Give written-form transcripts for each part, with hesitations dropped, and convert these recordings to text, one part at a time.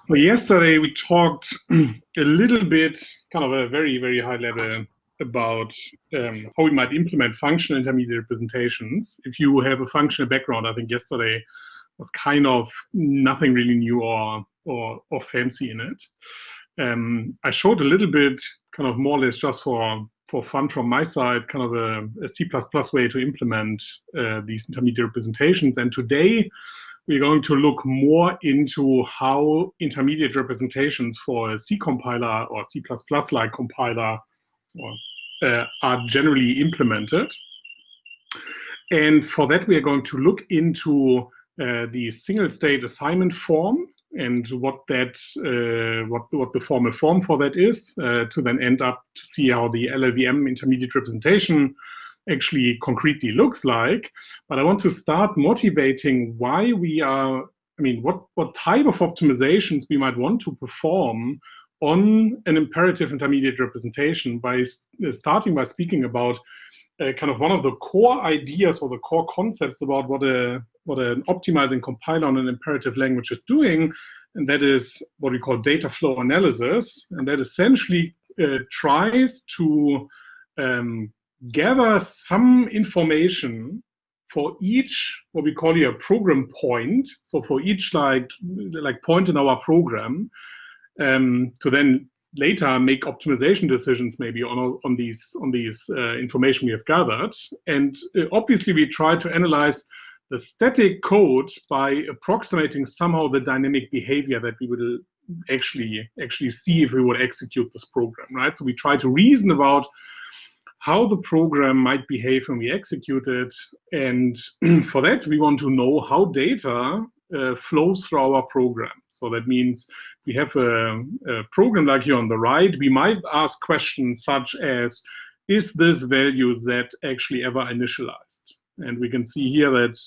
So yesterday we talked a little bit, kind of a very, very high level about how we might implement functional intermediate representations. If you have a functional background, I think yesterday was kind of nothing really new or fancy in it. I showed a little bit, kind of more or less just for fun from my side, kind of a C++ way to implement these intermediate representations. And today we're going to look more into how intermediate representations for a C compiler or C++-like compiler are generally implemented. And for that, we are going to look into the single-state assignment form and what the formal form for that is, to then end up to see how the LLVM intermediate representation actually concretely looks like. But I want to start motivating why we are, what type of optimizations we might want to perform on an imperative intermediate representation by starting by speaking about kind of one of the core ideas or the core concepts about what an optimizing compiler on an imperative language is doing, and that is what we call data flow analysis, and that essentially tries to gather some information for each what we call here a program point. So for each like point in our program, to then later make optimization decisions maybe on these information we have gathered. And obviously we try to analyze the static code by approximating somehow the dynamic behavior that we would actually see if we would execute this program, right? So we try to reason about how the program might behave when we execute it. And for that, we want to know how data flows through our program. So that means we have a program like here on the right. We might ask questions such as, is this value Z actually ever initialized? And we can see here that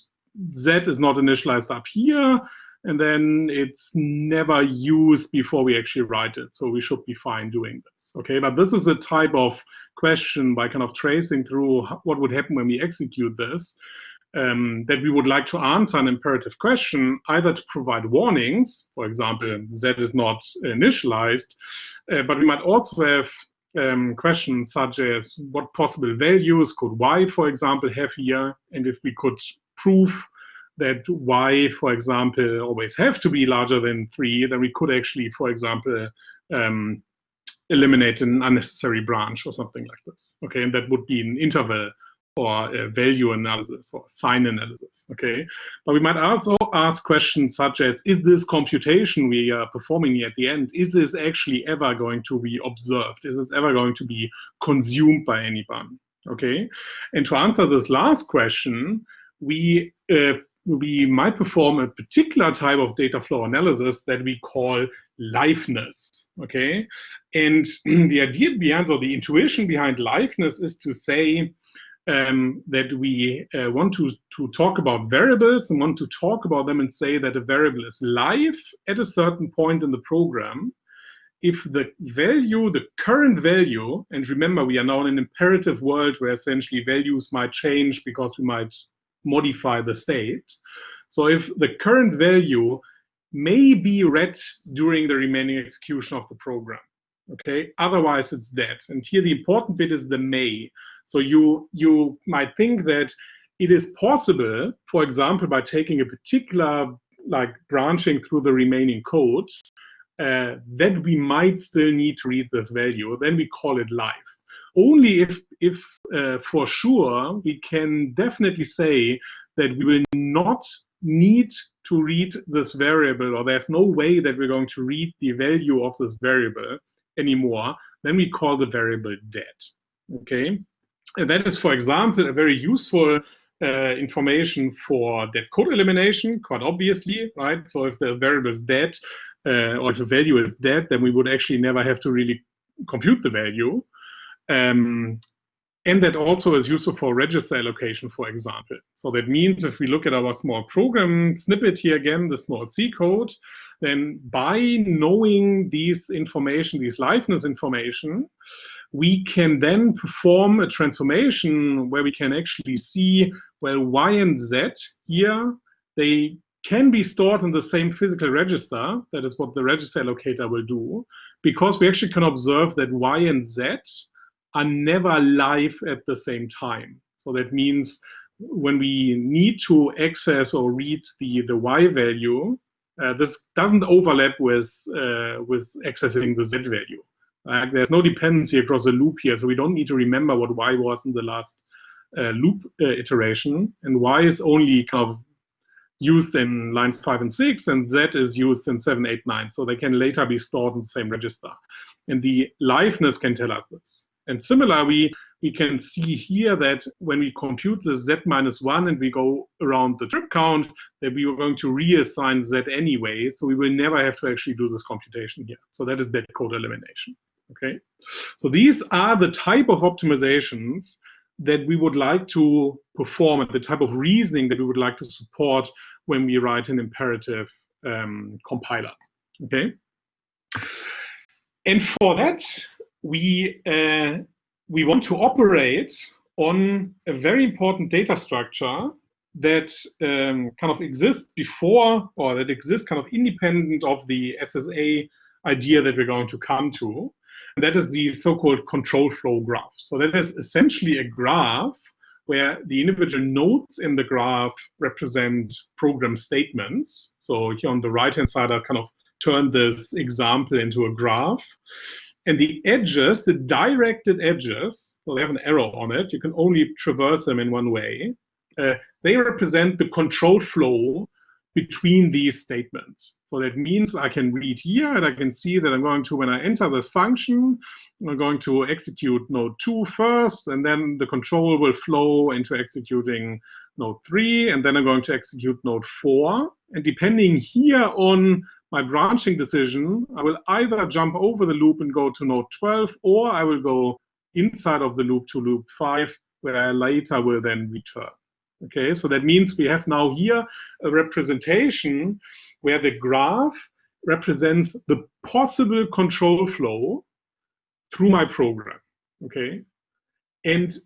Z is not initialized up here, and then it's never used before we actually write it. So we should be fine doing this, okay? But this is a type of question by kind of tracing through what would happen when we execute this, that we would like to answer an imperative question, either to provide warnings, for example, Z is not initialized, but we might also have questions such as what possible values could Y, for example, have here, and if we could prove that Y, for example, always have to be larger than 3, then we could actually, for example, eliminate an unnecessary branch or something like this. Okay, and that would be an interval or a value analysis or sign analysis. Okay, but we might also ask questions such as, is this computation we are performing here at the end, is this actually ever going to be observed? Is this ever going to be consumed by anyone? Okay, and to answer this last question, we might perform a particular type of data flow analysis that we call liveness, okay? And the idea behind, or the intuition behind liveness is to say that we want to talk about variables and want to talk about them and say that a variable is live at a certain point in the program if the value, the current value, and remember we are now in an imperative world where essentially values might change because we might modify the state. So if the current value may be read during the remaining execution of the program, okay, otherwise it's dead. And here the important bit is the may. So you might think that it is possible, for example, by taking a particular like branching through the remaining code, that we might still need to read this value. Then we call it live. Only if for sure we can definitely say that we will not need to read this variable, or there's no way that we're going to read the value of this variable anymore, then we call the variable dead, okay? And that is, for example, a very useful information for dead code elimination, quite obviously, right? So if the variable is dead, or if the value is dead, then we would actually never have to really compute the value. And that also is useful for register allocation, for example. So that means if we look at our small program snippet here again, the small C code, then by knowing these information, these liveness information, we can then perform a transformation where we can actually see, well, Y and Z here, they can be stored in the same physical register. That is what the register allocator will do, because we actually can observe that Y and Z are never live at the same time. So that means when we need to access or read the Y value, this doesn't overlap with accessing the Z value. There's no dependency across the loop here, so we don't need to remember what Y was in the last loop iteration, and Y is only kind of used in lines 5 and 6, and Z is used in 7, 8, 9. So they can later be stored in the same register. And the liveness can tell us this. And similarly, we can see here that when we compute the Z minus 1 and we go around the trip count, that we are going to reassign Z anyway. So we will never have to actually do this computation here. So that is dead code elimination. Okay. So these are the type of optimizations that we would like to perform and the type of reasoning that we would like to support when we write an imperative compiler. Okay. And for that, we want to operate on a very important data structure that kind of exists before, or that exists kind of independent of the SSA idea that we're going to come to. And that is the so-called control flow graph. So that is essentially a graph where the individual nodes in the graph represent program statements. So here on the right-hand side, I kind of turned this example into a graph. And the edges, the directed edges, so they have an arrow on it, you can only traverse them in one way. They represent the control flow between these statements. So that means I can read here and I can see that I'm going to, when I enter this function, I'm going to execute node 2 first, and then the control will flow into executing node 3, and then I'm going to execute node 4. And depending here on my branching decision, I will either jump over the loop and go to node 12, or I will go inside of the loop to loop 5, where I later will then return. Okay, so that means we have now here a representation where the graph represents the possible control flow through my program. Okay, and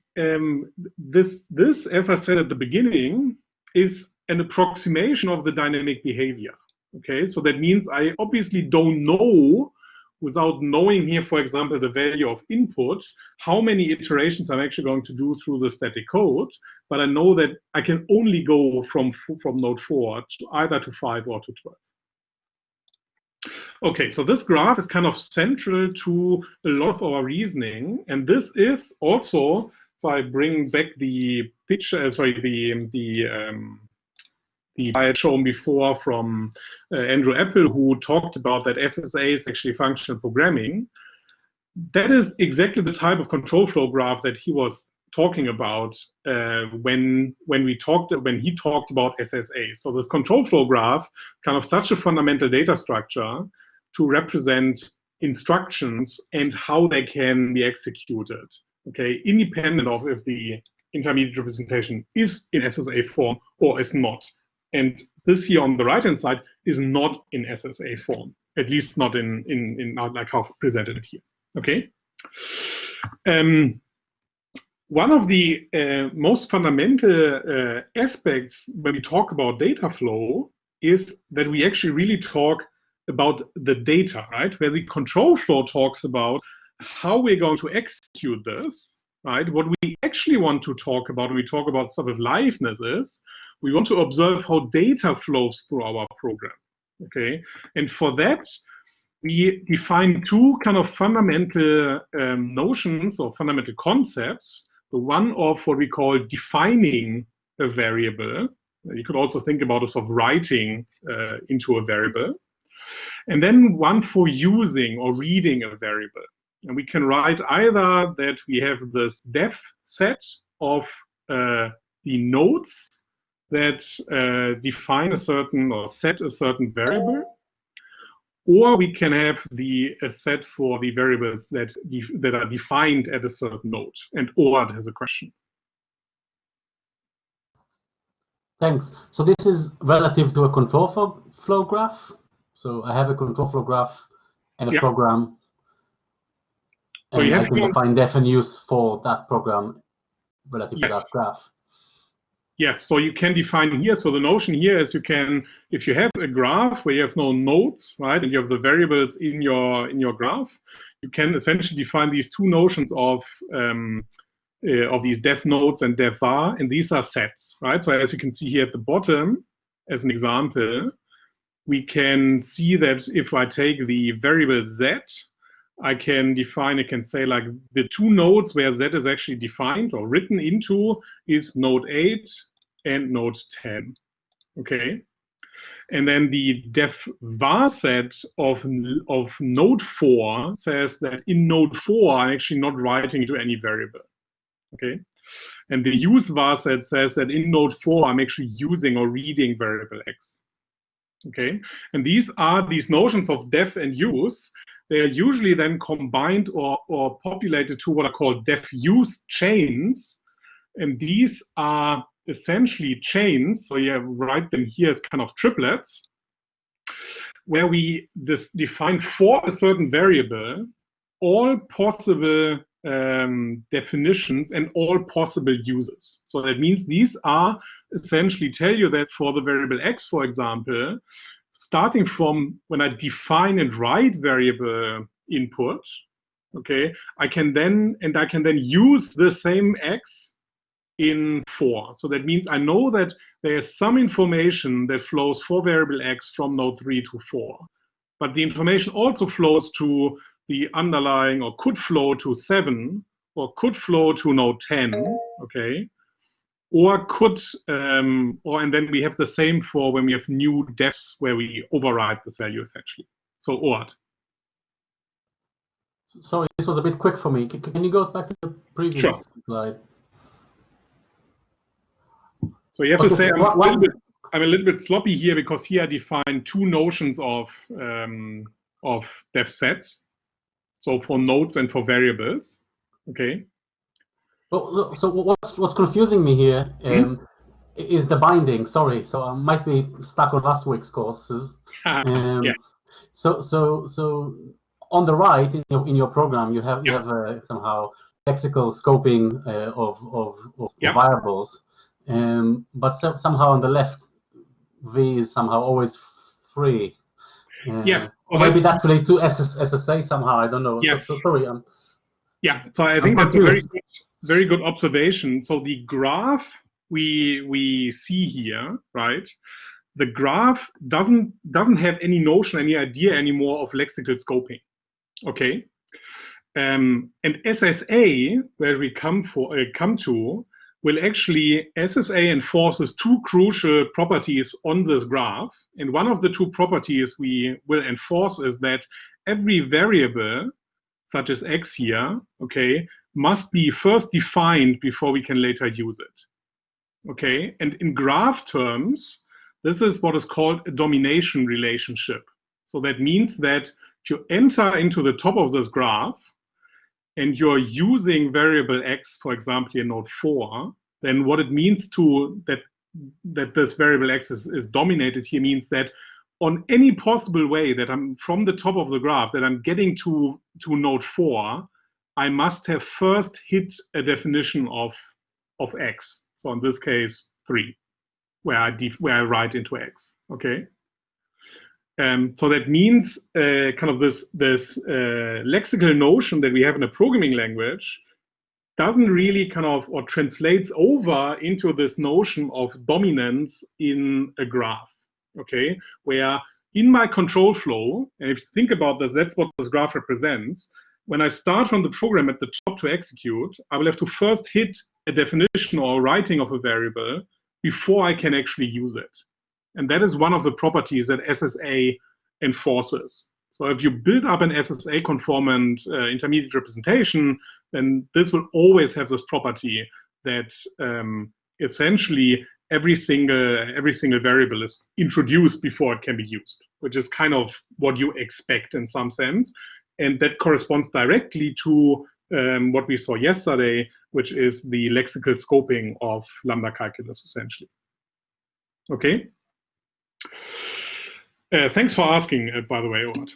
this, as I said at the beginning, is an approximation of the dynamic behavior. Okay, so that means I obviously don't know, without knowing here, for example, the value of input, how many iterations I'm actually going to do through the static code, but I know that I can only go from node 4 to either to 5 or to 12. Okay, so this graph is kind of central to a lot of our reasoning, and this is also, if I bring back the picture, I had shown before from Andrew Apple, who talked about that SSA is actually functional programming. That is exactly the type of control flow graph that he was talking about when he talked about SSA. So this control flow graph, kind of such a fundamental data structure to represent instructions and how they can be executed. Okay, independent of if the intermediate representation is in SSA form or is not. And this here on the right-hand side is not in SSA form, at least not in like how I've presented it here. Okay. One of the most fundamental aspects when we talk about data flow is that we actually really talk about the data, right? Where the control flow talks about how we're going to execute this, right? What we actually want to talk about when we talk about stuff with liveness is we want to observe how data flows through our program, okay? And for that, we define two kind of fundamental notions or fundamental concepts. The one of what we call defining a variable. You could also think about it of writing into a variable. And then one for using or reading a variable. And we can write either that we have this def set of the nodes that define a certain or set a certain variable, or we can have a set for the variables that are defined at a certain node. And OR has a question. Thanks. So this is relative to a control flow graph. So I have a control flow graph and a program, and I can define def and use for that program relative to that graph. Yes, so you can define here. So the notion here is you can, if you have a graph where you have no nodes, right, and you have the variables in your graph, you can essentially define these two notions of these def nodes and def var, and these are sets, right? So as you can see here at the bottom, as an example, we can see that if I take the variable z, I can say like the two nodes where z is actually defined or written into is node 8 and node 10, okay? And then the def var set of node 4 says that in node 4, I'm actually not writing to any variable, okay? And the use var set says that in node 4, I'm actually using or reading variable x. Okay, and these notions of def and use. They are usually then combined or populated to what are called def use chains, and these are essentially chains. So you write them here as kind of triplets, where we define for a certain variable all possible definitions and all possible uses. So that means these are essentially tell you that for the variable x, for example, starting from when I define and write variable input, okay, I can then use the same x in 4. So that means I know that there is some information that flows for variable x from node 3 to 4. But the information also flows to the underlying, or could flow to 7, or could flow to node 10, okay? Or could, and then we have the same for when we have new defs where we override this value essentially. So ORed. Sorry, this was a bit quick for me. Can you go back to the previous slide? So you have to say I'm a little bit sloppy here because here I define two notions of def sets. So for nodes and for variables, okay. Well, so what's confusing me here is the binding. Sorry, so I might be stuck on last week's courses. Yeah. So on the right in your program you have somehow lexical scoping of variables, but somehow on the left v is somehow always free. Yes, or maybe that's related to SSA somehow. I don't know. Yes. So sorry. Yeah, so I think that's a very good observation. So the graph we see here, right? The graph doesn't have any notion, any idea anymore of lexical scoping. Okay, and SSA, where we come to, will actually SSA enforces two crucial properties on this graph, and one of the two properties we will enforce is that every variable, such as x here, okay, must be first defined before we can later use it. Okay, and in graph terms, this is what is called a domination relationship. So that means that if you enter into the top of this graph and you're using variable x, for example, in node 4, then what it means to that this variable x is dominated here means that on any possible way that I'm from the top of the graph that I'm getting to node 4, I must have first hit a definition of x. So in this case, 3, where I write into x. Okay. So that means kind of this lexical notion that we have in a programming language doesn't really kind of or translates over into this notion of dominance in a graph. Okay, where in my control flow, and if you think about this, that's what this graph represents. When I start from the program at the top to execute, I will have to first hit a definition or writing of a variable before I can actually use it. And that is one of the properties that SSA enforces. So if you build up an SSA conformant intermediate representation, then this will always have this property that essentially every single variable is introduced before it can be used, which is kind of what you expect in some sense. And that corresponds directly to what we saw yesterday, which is the lexical scoping of lambda calculus, essentially. Okay. Thanks for asking, by the way, Ort.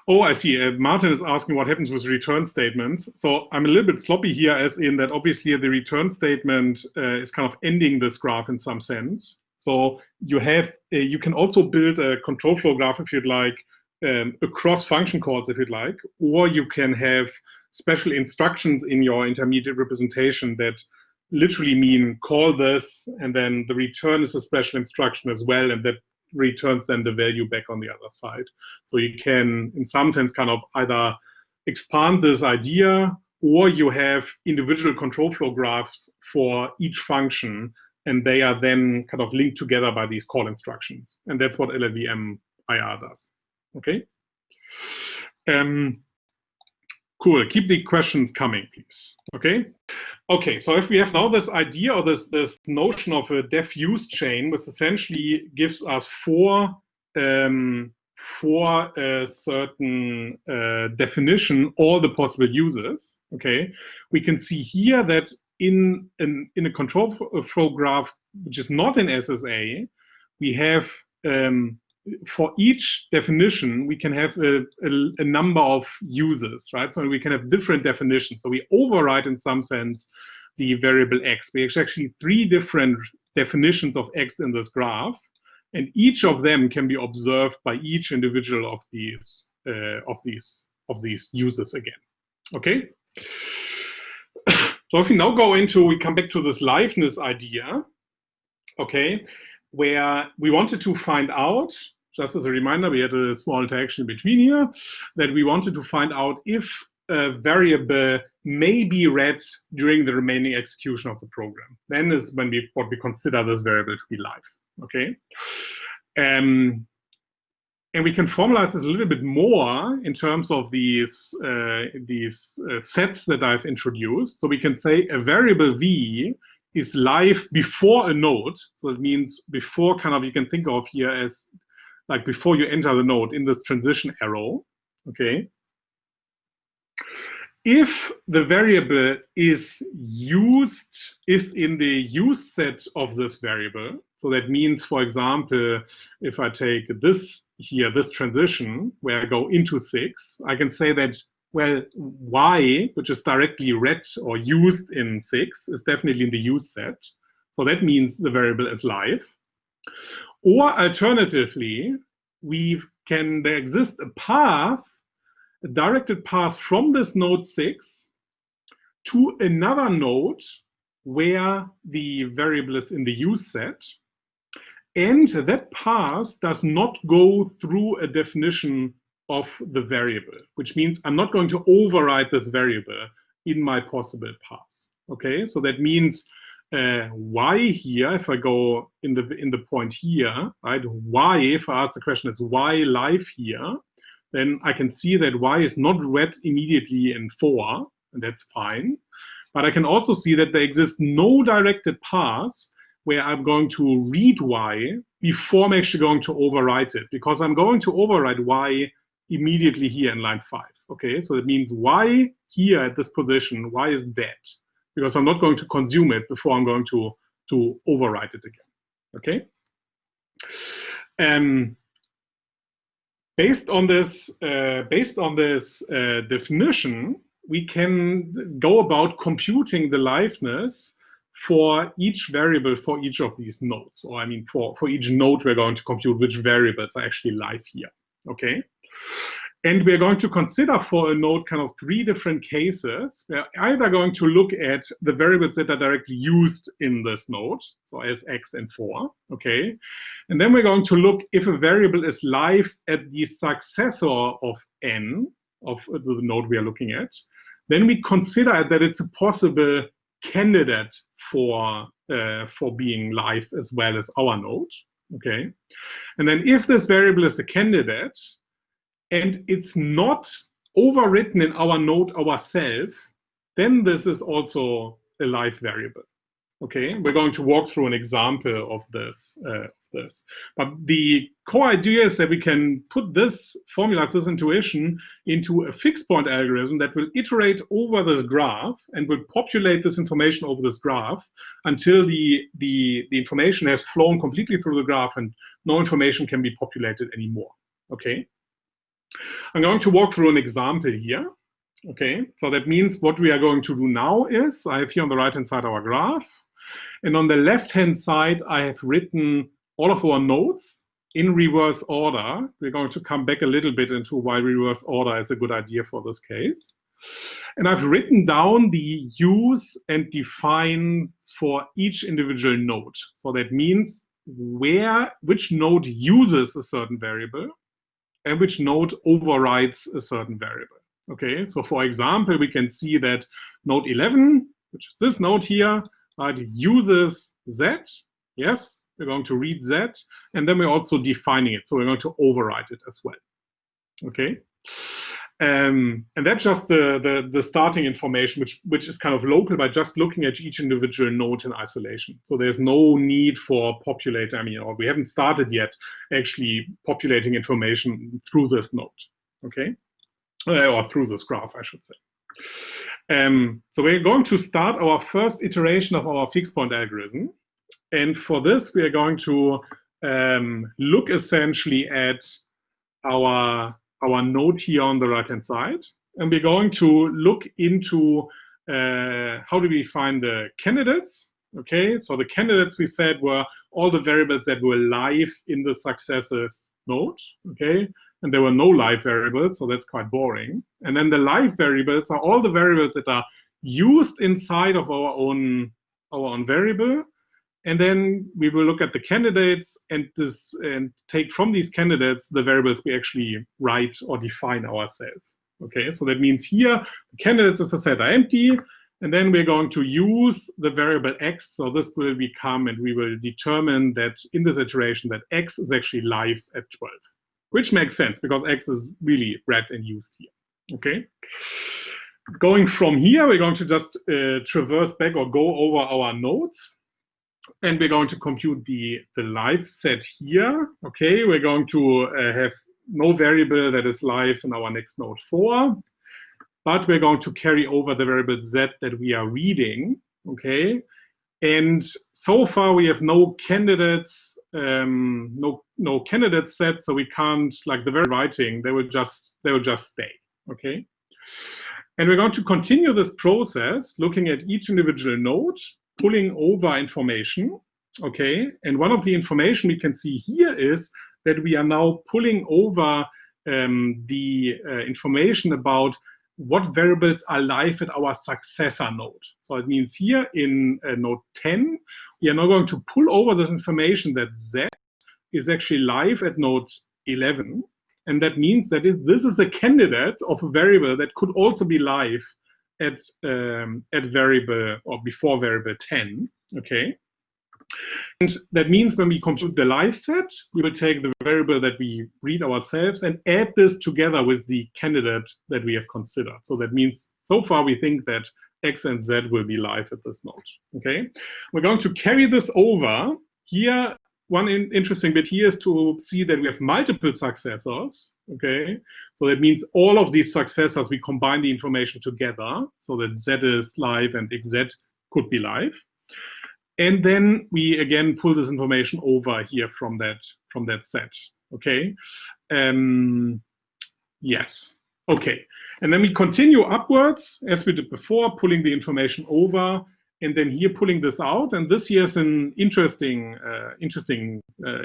Oh, I see. Martin is asking what happens with return statements. So I'm a little bit sloppy here, as in that obviously the return statement is kind of ending this graph in some sense. So you have, you can also build a control flow graph if you'd like, across function calls if you'd like, or you can have special instructions in your intermediate representation that literally mean call this, and then the return is a special instruction as well, and that returns then the value back on the other side. So you can, in some sense, kind of either expand this idea, or you have individual control flow graphs for each function, and they are then kind of linked together by these call instructions. And that's what LLVM IR does. Okay. Cool. Keep the questions coming, please. Okay. Okay. So if we have now this idea, or this notion of a def use chain, which essentially gives us for a certain definition all the possible uses. Okay. We can see here that in a control flow graph which is not in SSA, we have for each definition, we can have a number of uses, right? So we can have different definitions. So we override, in some sense, the variable x. We have actually 3 different definitions of x in this graph, and each of them can be observed by each individual of these uses again. Okay. So if we now go into, we come back to this liveness idea. Okay, where we wanted to find out, just as a reminder, we had a small interaction in between here, that we wanted to find out if a variable may be read during the remaining execution of the program. Then is when what we consider this variable to be live. Okay, and we can formalize this a little bit more in terms of these sets that I've introduced. So we can say a variable v is live before a node. So it means before, kind of, you can think of here as like before you enter the node in this transition arrow. Okay. If the variable is in the use set of this variable, so that means, for example, if I take this here, this transition where I go into 6, I can say that, well, y, which is directly read or used in 6, is definitely in the use set. So that means the variable is live. Or alternatively, there exists a path, a directed path from this node 6 to another node where the variable is in the use set. And that path does not go through a definition of the variable, which means I'm not going to override this variable in my possible paths. Okay, so that means y here, if I go in the point here, right, y, if I ask the question is y live here, then I can see that y is not read immediately in 4, and that's fine. But I can also see that there exists no directed paths where I'm going to read y before I'm actually going to overwrite it, because I'm going to overwrite y immediately here in line 5. Okay, so that means y here at this position, y is dead, because I'm not going to consume it before I'm going to overwrite it again. Okay. Based on this definition, we can go about computing the liveness for each variable for each of these nodes. Or I mean, for each node, we're going to compute which variables are actually live here. Okay. And we're going to consider for a node kind of 3 different cases. We're either going to look at the variables that are directly used in this node, so as x and 4, okay? And then we're going to look if a variable is live at the successor of n, of the node we are looking at. Then we consider that it's a possible candidate for being live as well as our node, okay? And then if this variable is a candidate, and it's not overwritten in our node ourselves, then this is also a live variable. Okay, we're going to walk through an example of this. But the core idea is that we can put this formula, this intuition, into a fixed point algorithm that will iterate over this graph and will populate this information over this graph until the information has flown completely through the graph and no information can be populated anymore. Okay. I'm going to walk through an example here. Okay, so that means what we are going to do now is, I have here on the right-hand side our graph, and on the left-hand side, I have written all of our nodes in reverse order. We're going to come back a little bit into why reverse order is a good idea for this case. And I've written down the use and defines for each individual node. So that means which node uses a certain variable and which node overrides a certain variable. Okay, so for example, we can see that node 11, which is this node here, uses Z. Yes, we're going to read Z, and then we're also defining it. So we're going to override it as well. Okay. And that's just the starting information, which is kind of local by just looking at each individual node in isolation. So there's no need for populating. I mean, or we haven't started yet actually populating information through this node, okay, or through this graph, I should say. So we're going to start our first iteration of our fixed point algorithm, and for this we are going to look essentially at our node here on the right-hand side, and we're going to look into how do we find the candidates. Okay, so the candidates we said were all the variables that were live in the successive node. Okay, and there were no live variables, so that's quite boring. And then the live variables are all the variables that are used inside of our own variable. And then we will look at the candidates and take from these candidates the variables we actually write or define ourselves. Okay, so that means here the candidates, as I said, are empty, and then we're going to use the variable x. So this will become, and we will determine that in this iteration that x is actually live at 12, which makes sense because x is really read and used here. Okay. Going from here, we're going to just traverse back or go over our nodes. And we're going to compute the live set here. Okay, we're going to have no variable that is live in our next node 4, but we're going to carry over the variable z that we are reading. Okay, and so far we have no candidates, no candidate set, so we can't, like the very writing, they will just stay. Okay, and we're going to continue this process, looking at each individual node, pulling over information, okay? And one of the information we can see here is that we are now pulling over the information about what variables are live at our successor node. So it means here in node 10, we are now going to pull over this information that Z is actually live at node 11. And that means that this is a candidate of a variable that could also be live at variable or before variable 10, okay? And that means when we compute the live set, we will take the variable that we read ourselves and add this together with the candidate that we have considered. So that means so far we think that x and z will be live at this node, okay? We're going to carry this over. Here, one interesting bit here is to see that we have multiple successors, okay? So that means all of these successors, we combine the information together so that z is live and xz could be live. And then we again pull this information over here from that set, okay? Yes, okay. And then we continue upwards as we did before, pulling the information over, and then here pulling this out. And this here is an interesting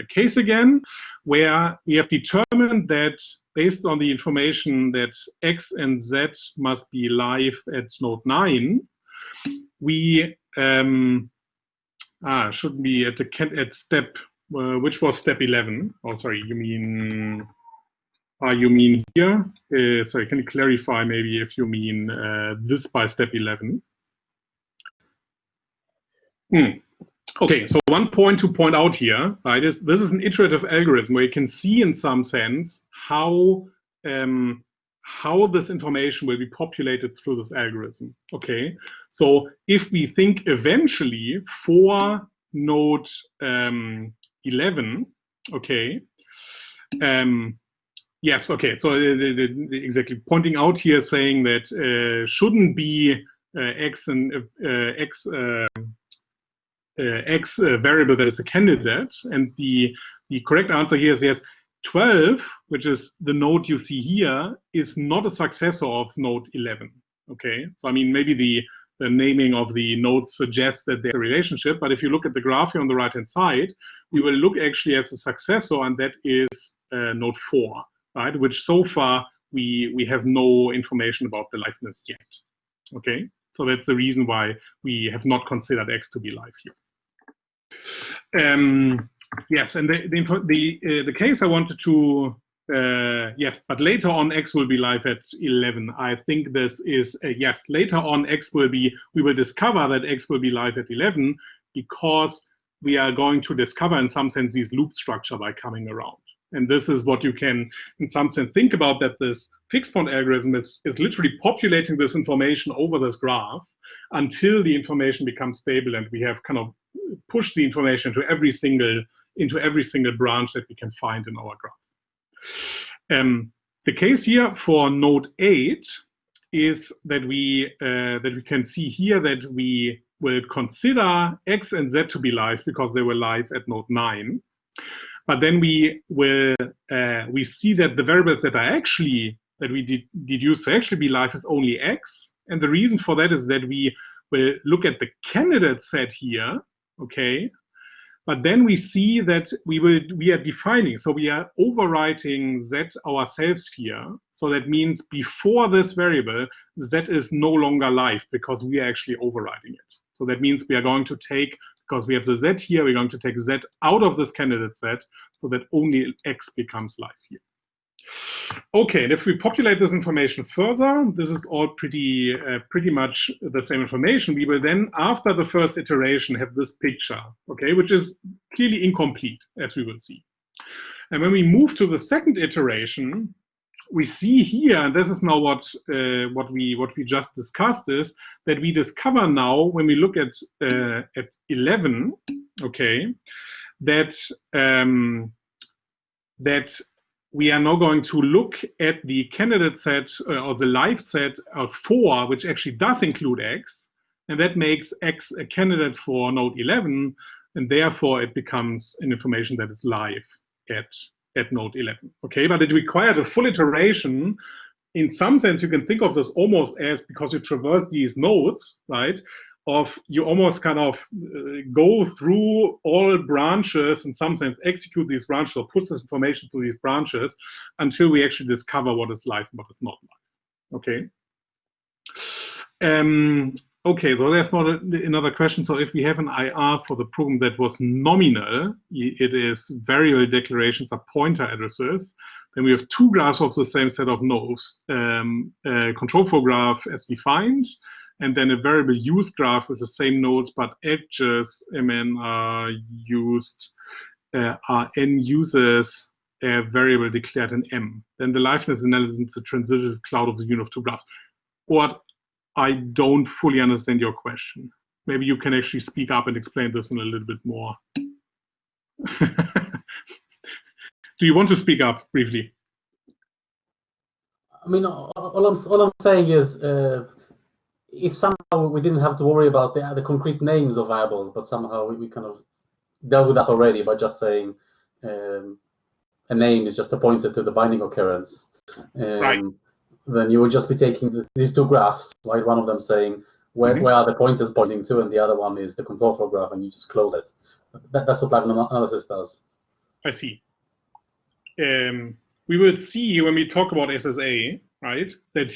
case again, where we have determined that based on the information that x and z must be live at node 9, we shouldn't be at step, which was step 11. Oh, sorry, you mean here? Sorry, can you clarify maybe if you mean this by step 11? Okay, so one point to point out here, right, is this is an iterative algorithm where you can see in some sense how this information will be populated through this algorithm. Okay, so if we think eventually for node 11, okay, yes, okay, so exactly pointing out here saying that shouldn't be x and x variable that is a candidate, and the correct answer here is yes, 12, which is the node you see here, is not a successor of node 11. Okay, so I mean, maybe the naming of the nodes suggests that there's a relationship, but if you look at the graph here on the right-hand side, we will look actually as a successor, and that is node 4, right? Which so far we have no information about the liveness yet. Okay, so that's the reason why we have not considered X to be live here. Yes, and the case I wanted to yes, but later on X will be live at 11. I think this is yes. Later on X will be. We will discover that X will be live at 11 because we are going to discover, in some sense, this loop structure by coming around. And this is what you can, in some sense, think about, that this fixed point algorithm is literally populating this information over this graph until the information becomes stable, and we have kind of pushed the information into every single branch that we can find in our graph. The case here for node 8 is that we can see here that we will consider X and Z to be live because they were live at node 9. But then we see that the variables that we deduce to actually be live is only X. And the reason for that is that we will look at the candidate set here, okay? But then we see that we are defining, so we are overwriting Z ourselves here. So that means before this variable, Z is no longer live because we are actually overriding it. So that means we are going to take, because we have the Z here, we're going to take Z out of this candidate set so that only X becomes live here. Okay, and if we populate this information further, this is all pretty much the same information. We will then, after the first iteration, have this picture, okay, which is clearly incomplete, as we will see. And when we move to the second iteration, we see here, and this is now what we just discussed, is that we discover now, when we look at 11, okay, that we are now going to look at the candidate set or the live set of 4, which actually does include X, and that makes X a candidate for node 11, and therefore it becomes an information that is live at node 11. Okay, but it required a full iteration. In some sense, you can think of this almost as, because you traverse these nodes, right, of you almost kind of go through all branches, in some sense execute these branches or put this information to these branches until we actually discover what is live and what is not live. Okay. Okay, so there's not another question. So if we have an IR for the program that was nominal, it is variable declarations are pointer addresses, then we have two graphs of the same set of nodes, control flow graph as defined, and then a variable use graph with the same nodes, but edges, MN are used, are N uses a variable declared in M. Then the liveness analysis is the transitive cloud of the union of two graphs. What I don't fully understand your question. Maybe you can actually speak up and explain this in a little bit more. Do you want to speak up briefly? I mean, all I'm saying is, if somehow we didn't have to worry about the concrete names of variables, but somehow we kind of dealt with that already by just saying a name is just a pointer to the binding occurrence. Right. Then you will just be taking these two graphs, right? One of them saying where are the pointers pointing to, and the other one is the control flow graph, and you just close it. That's what live analysis does. I see. We will see when we talk about SSA, right, that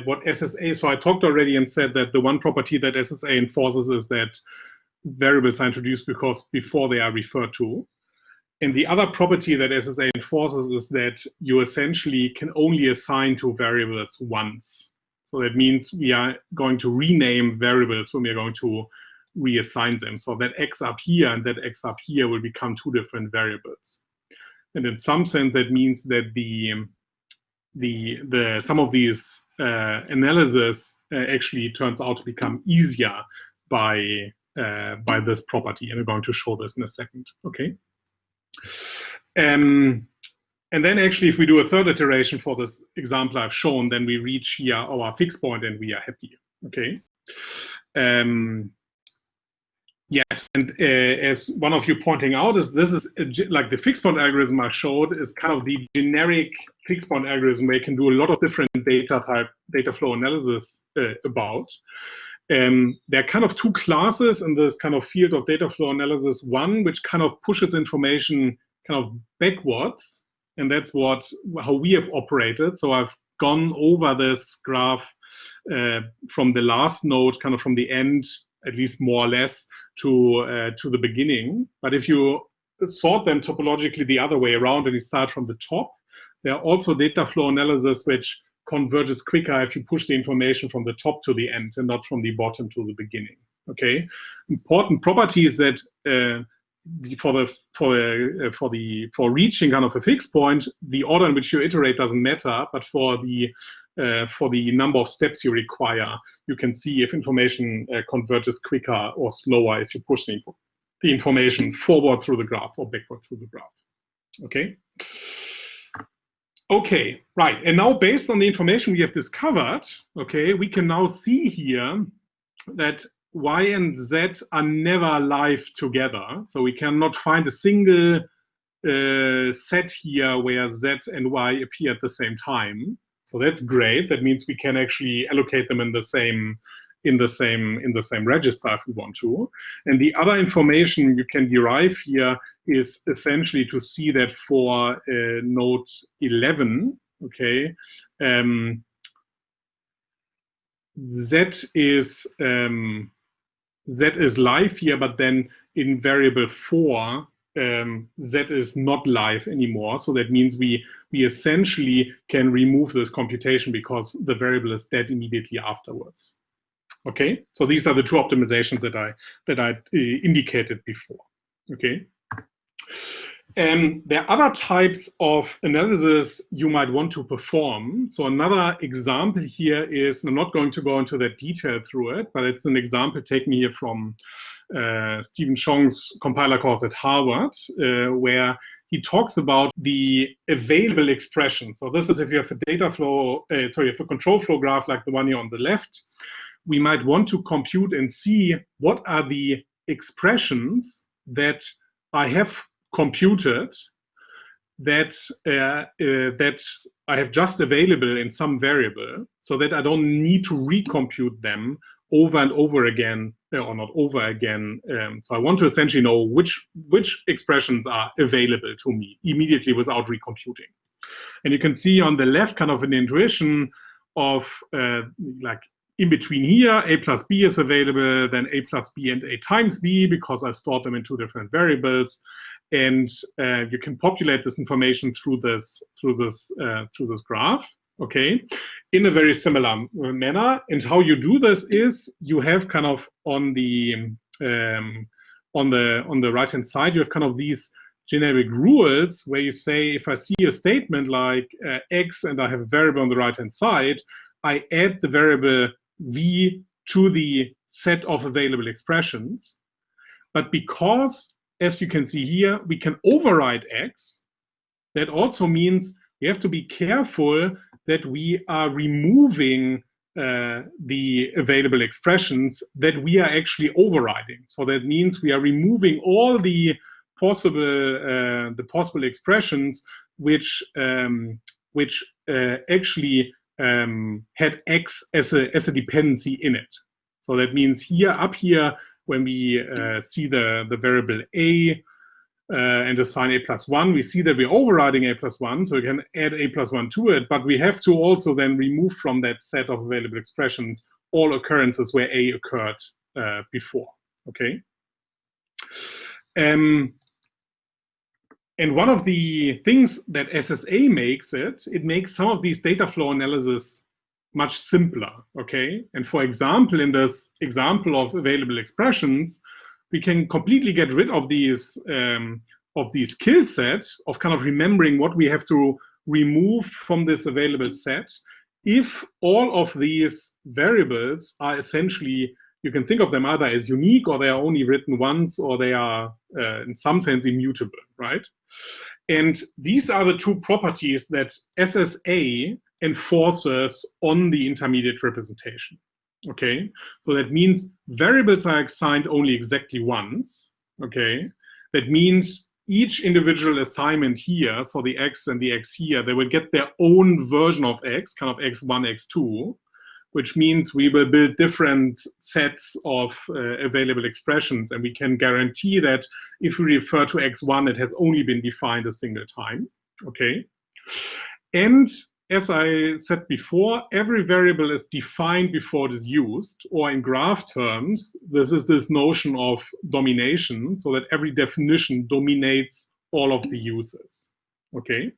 what SSA, so I talked already and said that the one property that SSA enforces is that variables are introduced because before they are referred to. And the other property that SSA enforces is that you essentially can only assign to variables once. So that means we are going to rename variables when we are going to reassign them. So that X up here and that X up here will become two different variables. And in some sense, that means that some of these analysis actually turns out to become easier by this property. And we're going to show this in a second. Okay. And then actually, if we do a third iteration for this example I've shown, then we reach here our fixed point and we are happy. Okay. Yes, and as one of you pointing out, this is like the fixed point algorithm I showed is kind of the generic fixed point algorithm where you can do a lot of different data flow analysis about. There are kind of two classes in this kind of field of data flow analysis. One which kind of pushes information kind of backwards, and that's how we have operated. So I've gone over this graph from the last node, kind of from the end, at least more or less, to the beginning. But if you sort them topologically the other way around and you start from the top, there are also data flow analysis which converges quicker if you push the information from the top to the end and not from the bottom to the beginning. Okay, important property is that for reaching kind of a fixed point, the order in which you iterate doesn't matter, but for the number of steps you require, you can see if information converges quicker or slower if you push the information forward through the graph or backward through the graph. Okay. Okay, right. And now based on the information we have discovered, okay, we can now see here that Y and Z are never live together. So we cannot find a single set here where Z and Y appear at the same time. So that's great. That means we can actually allocate them in the same register if we want to. And the other information you can derive here is essentially to see that for node 11, okay, Z is live here, but then in variable 4, Z is not live anymore. So that means we essentially can remove this computation because the variable is dead immediately afterwards. Okay, so these are the two optimizations that I indicated before. Okay. There are other types of analysis you might want to perform. So another example here is, I'm not going to go into that detail through it, but it's an example taken here from Stephen Chong's compiler course at Harvard, where he talks about the available expression. So this is if you have a data flow, if a control flow graph like the one here on the left, we might want to compute and see what are the expressions that I have computed that I have just available in some variable, so that I don't need to recompute them over and over again, or not over again. So I want to essentially know which expressions are available to me immediately without recomputing. And you can see on the left kind of an intuition of like in between here, a plus b is available, then a plus b and a times b, because I've stored them in two different variables. And you can populate this information through this graph, okay, in a very similar manner. And how you do this is you have kind of on the right hand side, you have kind of these generic rules where you say, if I see a statement like x and I have a variable on the right hand side, I add the variable v to the set of available expressions. But because, as you can see here, we can override x, that also means we have to be careful that we are removing the available expressions that we are actually overriding. So that means we are removing all the possible expressions which actually had x as a dependency in it. So that means up here, when we see the variable a and assign a plus 1, we see that we're overriding a plus 1, so we can add a plus 1 to it, but we have to also then remove from that set of available expressions all occurrences where a occurred before, okay? And one of the things that SSA makes it makes some of these data flow analysis much simpler, okay? And for example, in this example of available expressions, we can completely get rid of these kill sets of kind of remembering what we have to remove from this available set if all of these variables are essentially, you can think of them either as unique or they are only written once or they are in some sense immutable, right? And these are the two properties that SSA enforces on the intermediate representation. Okay, so that means variables are assigned only exactly once. Okay, that means each individual assignment here, so the x and the x here, they will get their own version of x, kind of x1, x2, which means we will build different sets of available expressions, and we can guarantee that if we refer to x1, it has only been defined a single time. Okay, and as I said before, every variable is defined before it is used, or in graph terms, this is this notion of domination, so that every definition dominates all of the uses. Okay.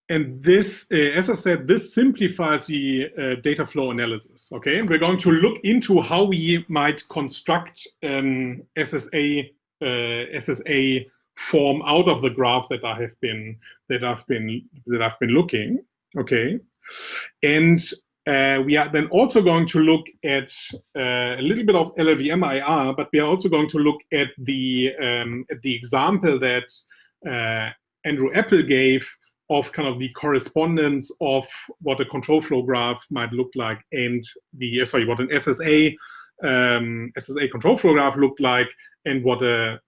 And this, as I said, this simplifies the data flow analysis. Okay, and we're going to look into how we might construct SSA form out of the graph that I've been looking. Okay, and we are then also going to look at a little bit of LLVM IR, but we are also going to look at the example that Andrew Apple gave of kind of the correspondence of what a control flow graph might look like and the what an SSA control flow graph looked like, and what an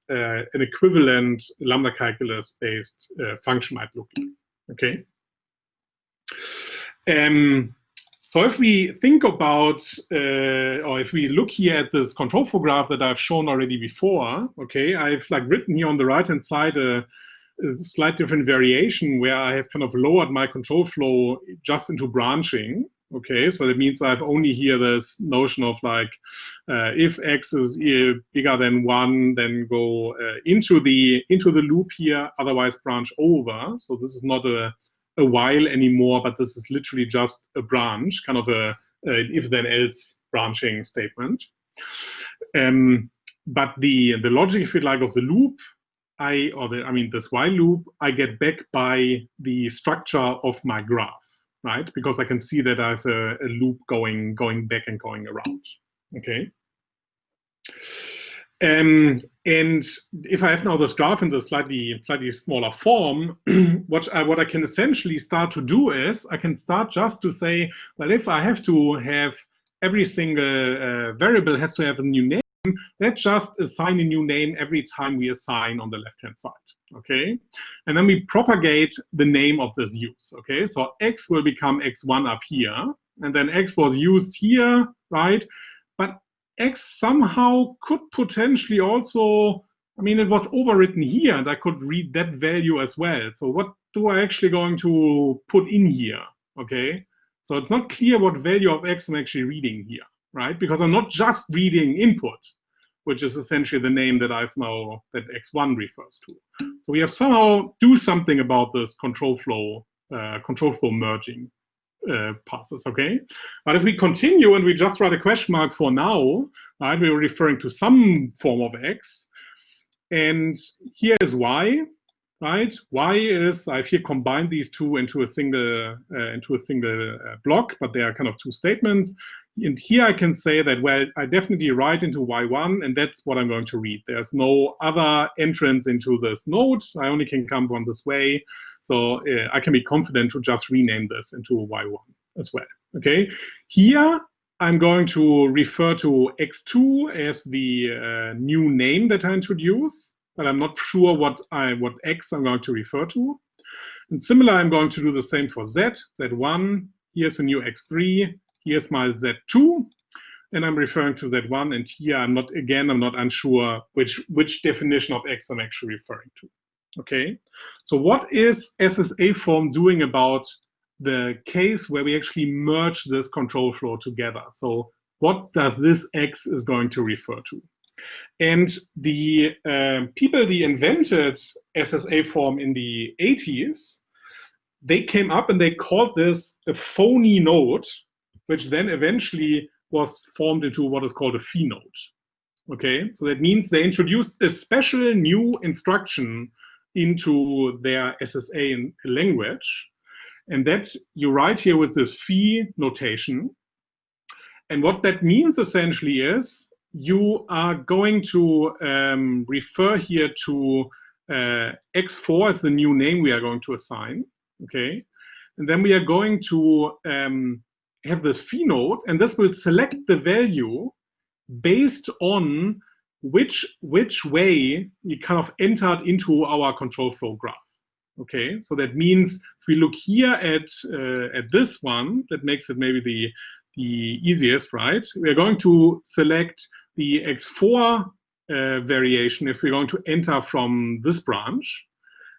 equivalent lambda calculus based function might look like. Okay. So if we think about, or if we look here at this control flow graph that I've shown already before, okay, I've like written here on the right-hand side a slight different variation where I have kind of lowered my control flow just into branching. Okay, so that means I've only here this notion of like, if x is bigger than 1, then go into the loop here, otherwise branch over. So this is not a while anymore, but this is literally just a branch, kind of a if then else branching statement. But the logic, if you like, of the loop, this while loop, I get back by the structure of my graph, right? Because I can see that I have a loop going back and going around. Okay. And if I have now this graph in the slightly smaller form, what I can essentially start to do is I can start just to say, well, if I have to have every single variable has to have a new name, let's just assign a new name every time we assign on the left-hand side. Okay, and then we propagate the name of this use. Okay, so x will become x1 up here, and then x was used here, right? But x somehow could potentially also, it was overwritten here, and I could read that value as well. So what do I actually going to put in here? Okay, so it's not clear what value of x I'm actually reading here, right? Because I'm not just reading input, which is essentially the name that I've now, that x1 refers to. So we have somehow do something about this control flow merging passes, okay? But if we continue and we just write a question mark for now, right, we're referring to some form of x, and here is y, right? Y is, I've here combined these two into a single block, but they are kind of two statements. And here I can say that, well, I definitely write into y1, and that's what I'm going to read. There's no other entrance into this node. I only can come one this way. So I can be confident to just rename this into y1 as well. Okay. Here, I'm going to refer to x2 as the new name that I introduce, but I'm not sure what x I'm going to refer to. And similar, I'm going to do the same for z1. Here's a new x3. Here's my z2, and I'm referring to z1. And here I'm not unsure which definition of x I'm actually referring to. Okay, so what is SSA form doing about the case where we actually merge this control flow together? So what does this x is going to refer to? And the people that invented SSA form in the 80s, they came up and they called this a phony node, which then eventually was formed into what is called a phi node. Okay, so that means they introduced a special new instruction into their SSA language, and that you write here with this phi notation. And what that means essentially is you are going to refer here to x4 as the new name we are going to assign. Okay, and then we are going to have this phi node, and this will select the value based on which way we kind of entered into our control flow graph. Okay, so that means if we look here at this one, that makes it maybe the easiest, right? We are going to select the x4 variation if we're going to enter from this branch,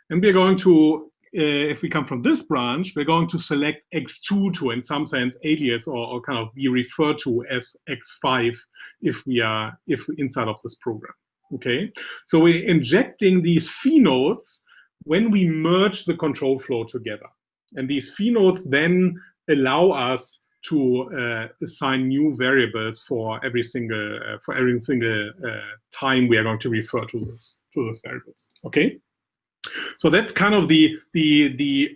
and we're going to if we come from this branch, we're going to select x2 to, in some sense, alias or kind of be referred to as x5 if we're inside of this program. Okay, so we're injecting these phi nodes when we merge the control flow together, and these phi nodes then allow us to assign new variables for every single time we are going to refer to this variables. Okay. So that's kind of the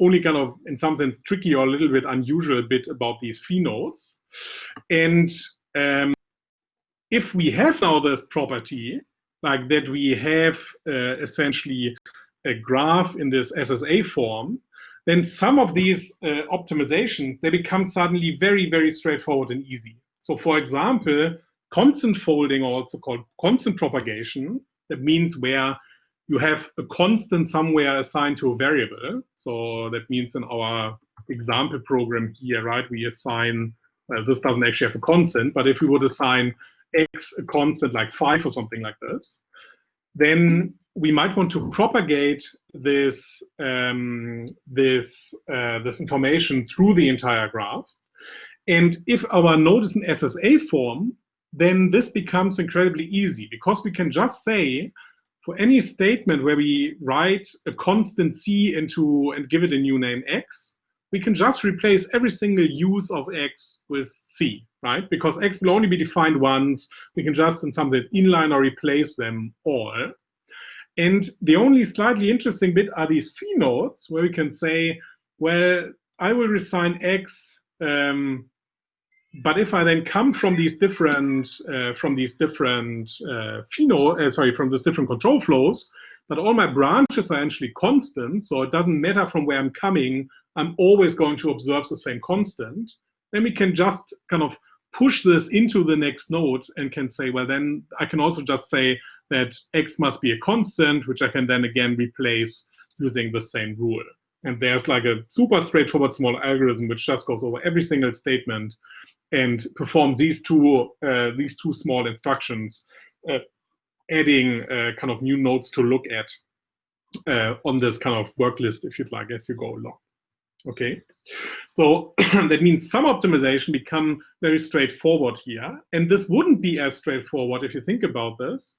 only kind of, in some sense, tricky or a little bit unusual bit about these phi nodes. And if we have now this property, like that we have essentially a graph in this SSA form, then some of these optimizations, they become suddenly very, very straightforward and easy. So for example, constant folding, also called constant propagation, that means where you have a constant somewhere assigned to a variable. So that means in our example program here, right, we assign, well, this doesn't actually have a constant, but if we would assign x a constant like 5 or something like this, then we might want to propagate this information through the entire graph. And if our node is an SSA form, then this becomes incredibly easy, because we can just say, for any statement where we write a constant c into and give it a new name x, we can just replace every single use of x with c, right? Because x will only be defined once. We can just, in some sense, inline or replace them all. And the only slightly interesting bit are these phi nodes, where we can say, well, I will reassign x, but if I then come from these different from these different control flows, but all my branches are actually constant, so it doesn't matter from where I'm coming, I'm always going to observe the same constant, then we can just kind of push this into the next node and can say, well, then I can also just say that x must be a constant, which I can then again replace using the same rule. And there's like a super straightforward small algorithm which just goes over every single statement and performs these two small instructions, adding kind of new nodes to look at on this kind of work list, if you'd like, as you go along. Okay, so that means some optimization become very straightforward here, and this wouldn't be as straightforward if you think about this.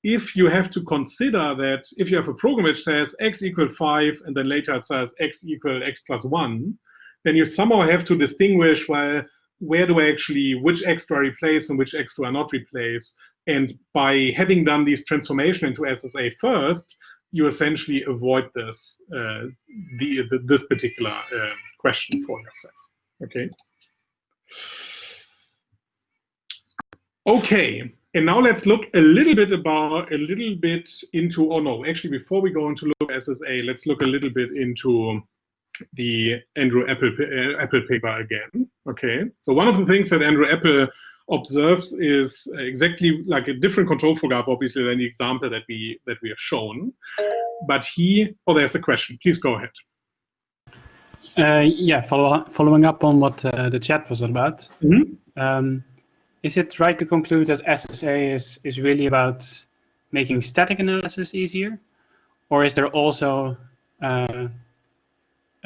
If you have to consider that if you have a program which says x equal 5 and then later it says x equal x plus 1, then you somehow have to distinguish, well, where do I actually, which x do I replace and which x do I not replace? And by having done these transformation into SSA first, you essentially avoid this this particular question for yourself. Okay. Okay, and now let's look a little bit into, oh no, actually before we go into look at SSA, let's look a little bit into the Andrew Appel paper again. Okay, so one of the things that Andrew Appel observes is exactly like a different control flow graph, obviously, than the example that we have shown. But there's a question. Please go ahead. Yeah, following up on what the chat was about. Mm-hmm. Is it right to conclude that SSA is really about making static analysis easier, or is there also a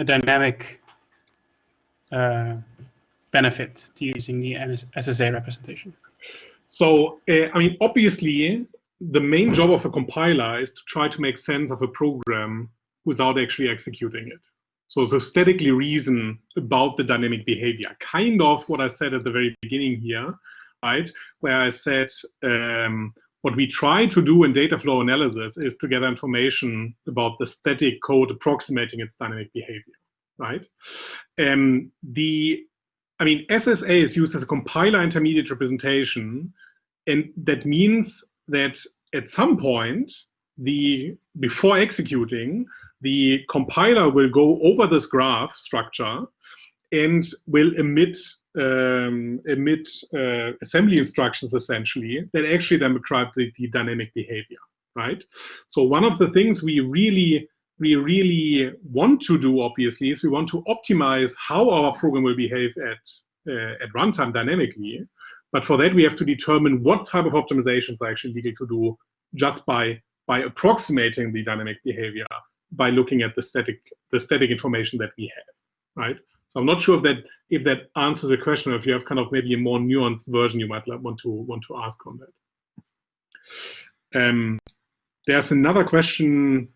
dynamic benefit to using the SSA representation? So, I mean, obviously, the main job of a compiler is to try to make sense of a program without actually executing it. So to statically reason about the dynamic behavior, kind of what I said at the very beginning here, right? Where I said what we try to do in data flow analysis is to gather information about the static code approximating its dynamic behavior, right? SSA is used as a compiler intermediate representation, and that means that at some point before executing, the compiler will go over this graph structure and will emit assembly instructions essentially that actually then describe the dynamic behavior, right? So one of the things we really want to do, obviously, is we want to optimize how our program will behave at runtime dynamically. But for that, we have to determine what type of optimizations are actually legal to do just by approximating the dynamic behavior by looking at the static information that we have, right? So I'm not sure if that answers the question, or if you have kind of maybe a more nuanced version you might want to ask on that. There's another question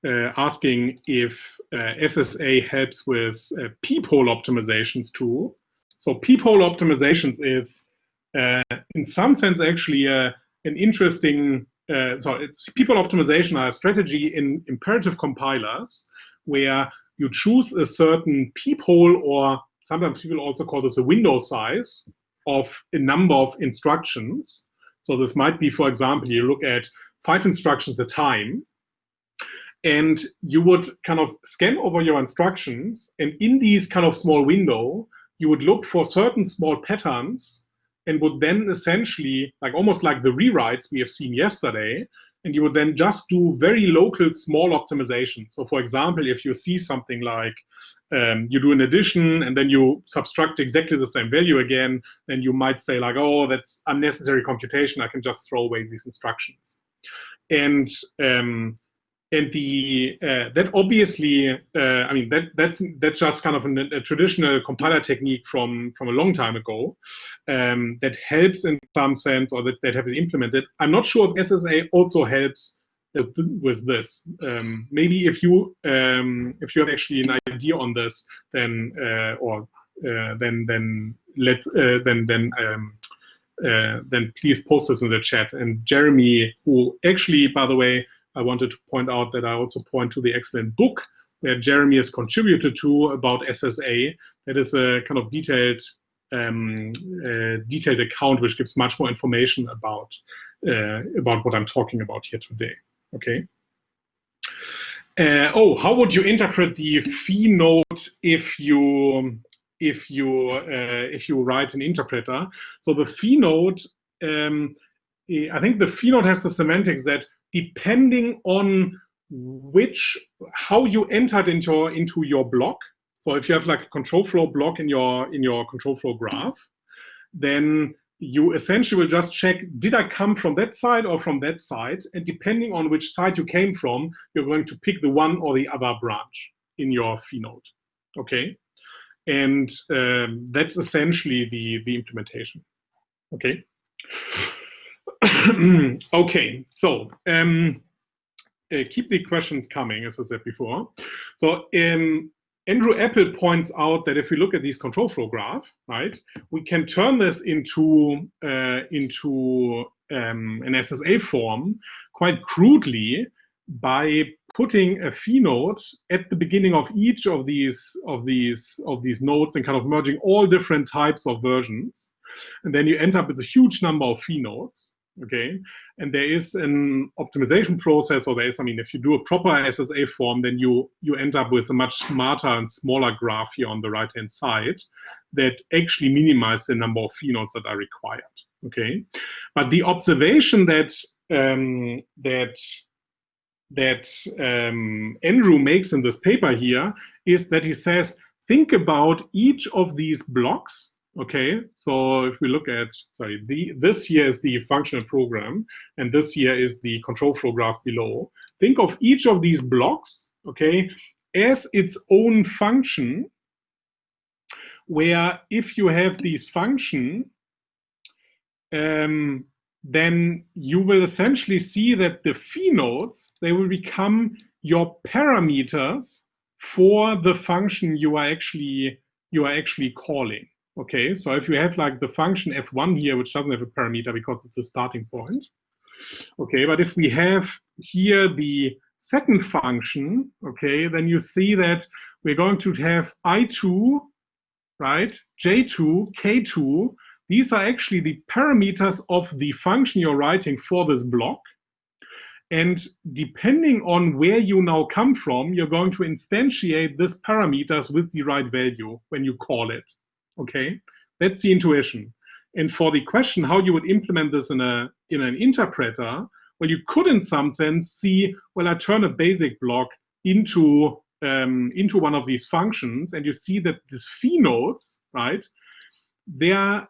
asking if SSA helps with peephole optimizations too. So peephole optimizations is, in some sense, actually an interesting. Peephole optimization are a strategy in imperative compilers where you choose a certain peephole, or sometimes people also call this a window size of a number of instructions. So this might be, for example, you look at 5 instructions at a time, and you would kind of scan over your instructions, and in these kind of small window, you would look for certain small patterns and would then essentially, like almost like the rewrites we have seen yesterday, and you would then just do very local small optimization. So for example, if you see something like you do an addition and then you subtract exactly the same value again, then you might say like, oh, that's unnecessary computation, I can just throw away these instructions. And that obviously, I mean, that's just kind of a traditional compiler technique from a long time ago that helps in some sense, or that have been implemented. I'm not sure if SSA also helps with this. Maybe if you have actually an idea on this, then please post this in the chat. And Jeremy, who actually, by the way, I wanted to point out that I also point to the excellent book that Jeremy has contributed to about SSA. That is a kind of detailed account which gives much more information about what I'm talking about here today. Okay. How would you interpret the fee note if you write an interpreter? So the fee note, I think the fee note has the semantics that depending on how you entered into your block. So if you have like a control flow block in your control flow graph, then you essentially will just check, did I come from that side or from that side? And depending on which side you came from, you're going to pick the one or the other branch in your fee node. Okay. And that's essentially the implementation. Okay. Okay, so keep the questions coming, as I said before. So Andrew Apple points out that if we look at these control flow graph, right, we can turn this into an SSA form quite crudely by putting a fee node at the beginning of each of these nodes and kind of merging all different types of versions. And then you end up with a huge number of fee nodes. Okay, and there is an optimization process, or I mean, if you do a proper SSA form, then you end up with a much smarter and smaller graph here on the right-hand side that actually minimizes the number of fee nodes that are required. Okay, but the observation that Andrew makes in this paper here is that he says, think about each of these blocks. Okay, so if we look at, this here is the functional program, and this here is the control flow graph below. Think of each of these blocks, okay, as its own function, where if you have these function, then you will essentially see that the fee nodes, they will become your parameters for the function you are actually calling. Okay, so if you have like the function f1 here, which doesn't have a parameter because it's a starting point. Okay, but if we have here the second function, okay, then you see that we're going to have I2, right, J2, K2. These are actually the parameters of the function you're writing for this block. And depending on where you now come from, you're going to instantiate this parameters with the right value when you call it. Okay, that's the intuition. And for the question how you would implement this in an interpreter, well, you could in some sense see, well, I turn a basic block into one of these functions, and you see that these phi nodes, right? They're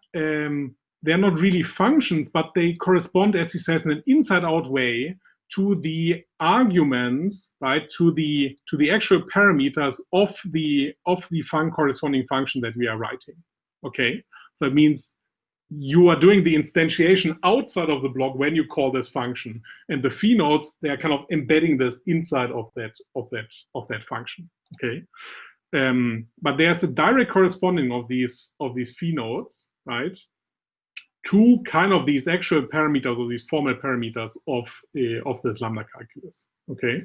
not really functions, but they correspond, as he says, in an inside-out way to the arguments, right? To the actual parameters of the corresponding function that we are writing. Okay, so it means you are doing the instantiation outside of the block when you call this function, and the phi nodes, they are kind of embedding this inside of that function. Okay, but there's a direct corresponding of these phi nodes, right, to kind of these actual parameters or these formal parameters of this lambda calculus. Okay,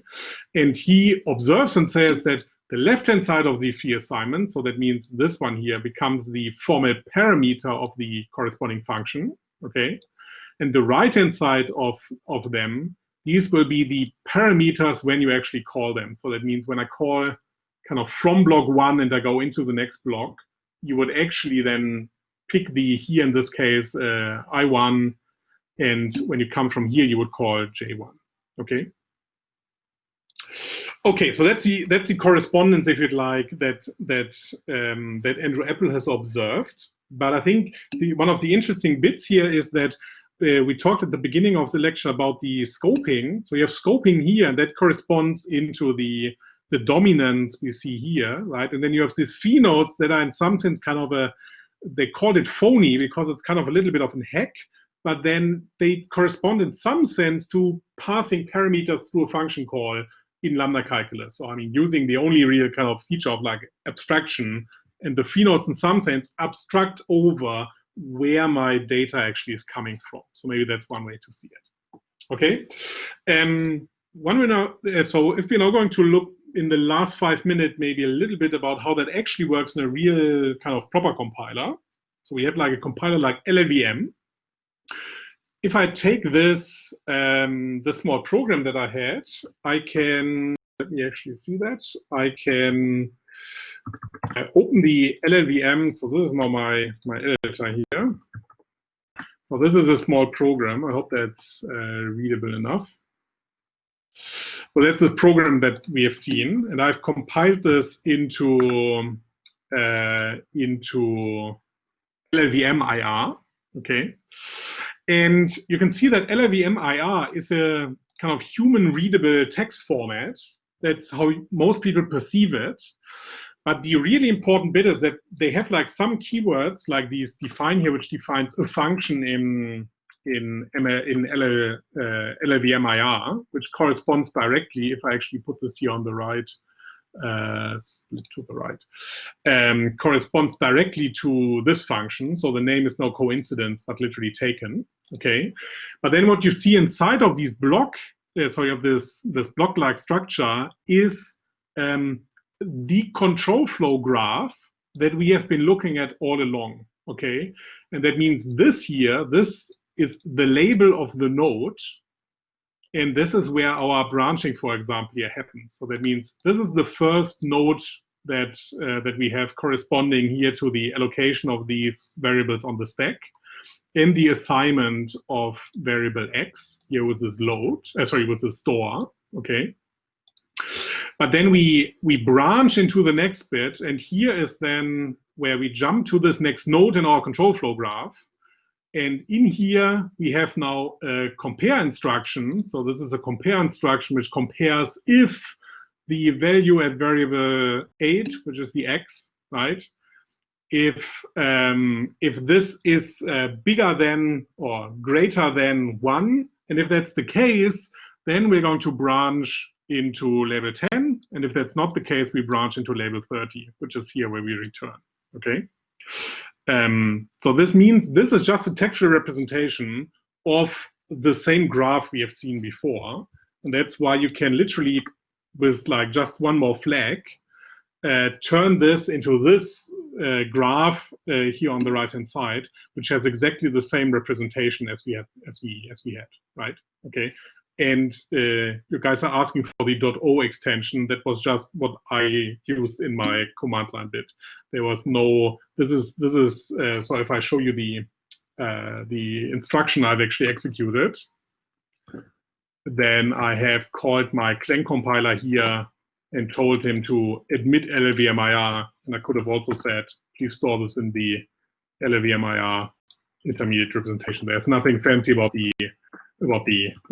and he observes and says that the left-hand side of the phi assignment, so that means this one here, becomes the formal parameter of the corresponding function. Okay, and the right-hand side of them, these will be the parameters when you actually call them. So that means when I call kind of from block 1 and I go into the next block, you would actually then pick here in this case I1, and when you come from here you would call J1. Okay. Okay, so that's the correspondence, if you'd like, that Andrew Appel has observed. But I think one of the interesting bits here is that we talked at the beginning of the lecture about the scoping. So you have scoping here, and that corresponds into the dominance we see here, right? And then you have these phi nodes that are in some sense kind of they called it phony because it's kind of a little bit of a hack, but then they correspond in some sense to passing parameters through a function call in lambda calculus. So I mean, using the only real kind of feature of like abstraction, and the phi nodes in some sense abstract over where my data actually is coming from. So maybe that's one way to see it. Okay. One way now, so if we're now going to look in the last 5 minutes, maybe a little bit about how that actually works in a real kind of proper compiler. So we have like a compiler like LLVM. If I take this small program that I had, I can, let me actually see that. I can open the LLVM. So this is now my editor here. So this is a small program. I hope that's readable enough. So that's the program that we have seen, and I've compiled this into LLVM IR. Okay. And you can see that LLVM IR is a kind of human-readable text format. That's how most people perceive it. But the really important bit is that they have like some keywords like these define here, which defines a function in LLVM IR, which corresponds directly, if I actually put this here on the right, split to the right, corresponds directly to this function. So the name is no coincidence, but literally taken. Okay, but then what you see inside of these block, so you have this block-like structure, is the control flow graph that we have been looking at all along. Okay, and that means this here, this is the label of the node. And this is where our branching, for example, here happens. So that means this is the first node that we have corresponding here to the allocation of these variables on the stack, and the assignment of variable x here with this with this store. Okay. But then we branch into the next bit, and here is then where we jump to this next node in our control flow graph. And in here, we have now a compare instruction. So this is a compare instruction which compares if the value at variable 8, which is the x, right? If this is bigger than or greater than 1, and if that's the case, then we're going to branch into label 10. And if that's not the case, we branch into label 30, which is here where we return, okay? So this means this is just a textual representation of the same graph we have seen before. And that's why you can literally, with like just one more flag, turn this into this graph here on the right-hand side, which has exactly the same representation as we had, right? Okay. And you guys are asking for the .o extension. That was just what I used in my command line bit. There was no. This is so if I show you the instruction I've actually executed, then I have called my Clang compiler here and told him to admit LLVM IR, and I could have also said, please store this in the LLVM IR intermediate representation. There's nothing fancy about the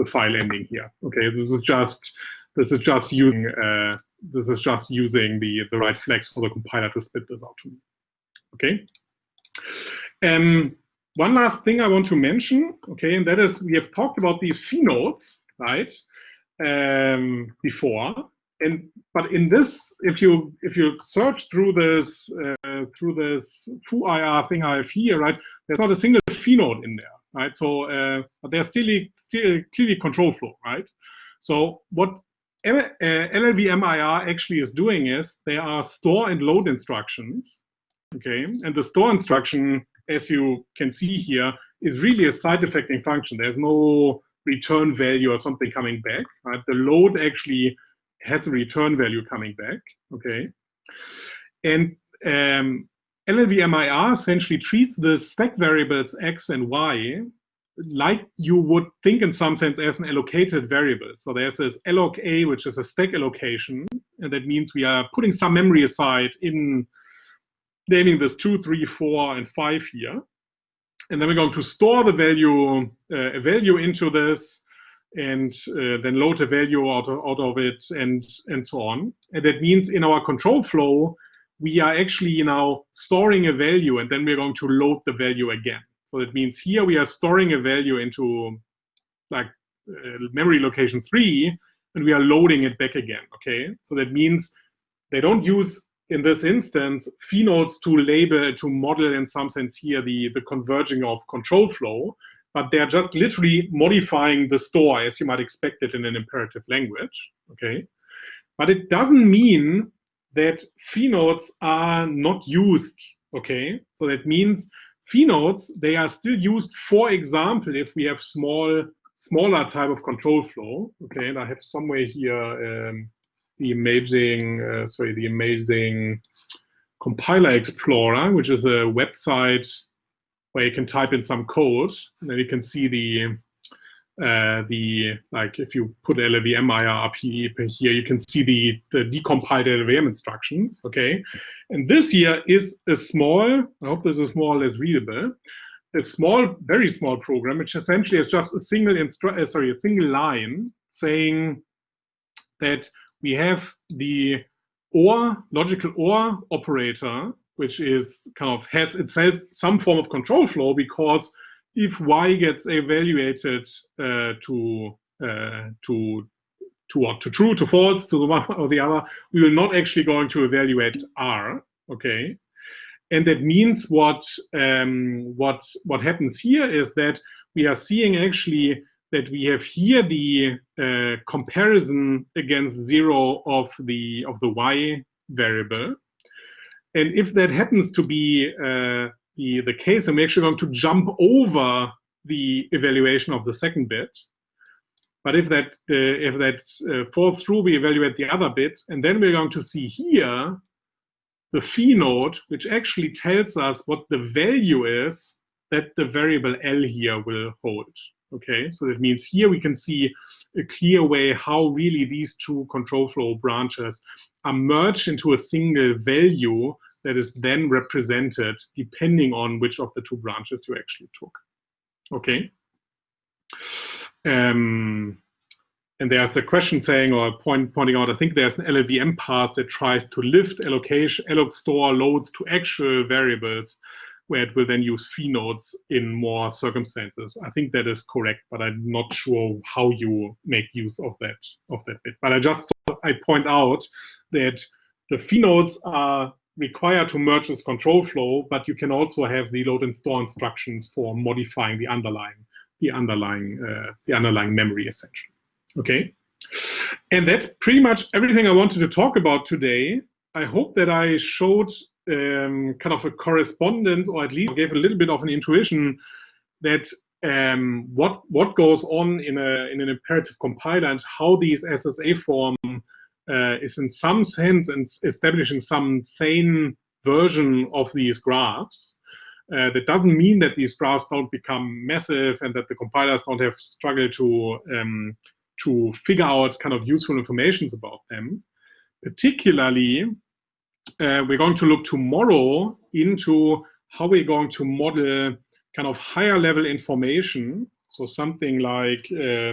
file ending here. Okay, this is just using the right flags for the compiler to spit this out to me. Okay. One last thing I want to mention, okay, and that is we have talked about these phi nodes, right, before, but in this, if you search through this foo IR thing I have here, right, there's not a single phi node in there, right? So but there's still clearly control flow, right? So what LLVM IR actually is doing is there are store and load instructions, okay, and the store instruction, as you can see here, is really a side effecting function. There's no return value or something coming back, right? The load actually has a return value coming back, okay? And LLVM IR essentially treats the stack variables x and y like you would think in some sense as an allocated variable. So there's this alloc A, which is a stack allocation, and that means we are putting some memory aside in naming this 2, 3, 4, and 5 here. And then we're going to store the value, a value into this, and then load a value out of it, and so on. And that means in our control flow, we are actually now storing a value, and then we're going to load the value again. So that means here we are storing a value into like memory location 3, and we are loading it back again, okay? So that means they don't use, in this instance, phi nodes to model in some sense here the converging of control flow, but they're just literally modifying the store as you might expect it in an imperative language, okay? But it doesn't mean that phi nodes are not used, okay? So that means phi nodes, they are still used, for example, if we have smaller type of control flow, okay? And I have somewhere here the amazing compiler explorer, which is a website where you can type in some code, and then you can see like if you put LLVM IR up here, you can see the decompiled LLVM instructions, okay? And this here is a small, I hope this is more or less readable, a small, very small program, which essentially is just a single line saying that we have the OR, logical OR operator, which is kind of has itself some form of control flow, because if y gets evaluated to true, to false, to the one or the other, we will not actually going to evaluate r, okay? And that means what happens here is that we are seeing actually that we have here the comparison against 0 of the y variable, and if that happens to be the case, I'm actually going to jump over the evaluation of the second bit. But if that falls through, we evaluate the other bit, and then we're going to see here the phi node, which actually tells us what the value is that the variable L here will hold. Okay, so that means here we can see a clear way how really these two control flow branches are merged into a single value that is then represented depending on which of the two branches you actually took. Okay. And there's a question saying, or pointing out, I think there's an LLVM pass that tries to lift alloc store loads to actual variables, where it will then use phi nodes in more circumstances. I think that is correct, but I'm not sure how you make use of that bit. But I point out that the phi nodes are required to merge this control flow, but you can also have the load and store instructions for modifying the underlying memory essentially. Okay, and that's pretty much everything I wanted to talk about today. I hope that I showed kind of a correspondence, or at least gave a little bit of an intuition that what goes on in an imperative compiler and how these SSA form is in some sense establishing some sane version of these graphs. That doesn't mean that these graphs don't become massive and that the compilers don't have struggle to figure out kind of useful information about them. Particularly, we're going to look tomorrow into how we're going to model kind of higher level information. So something like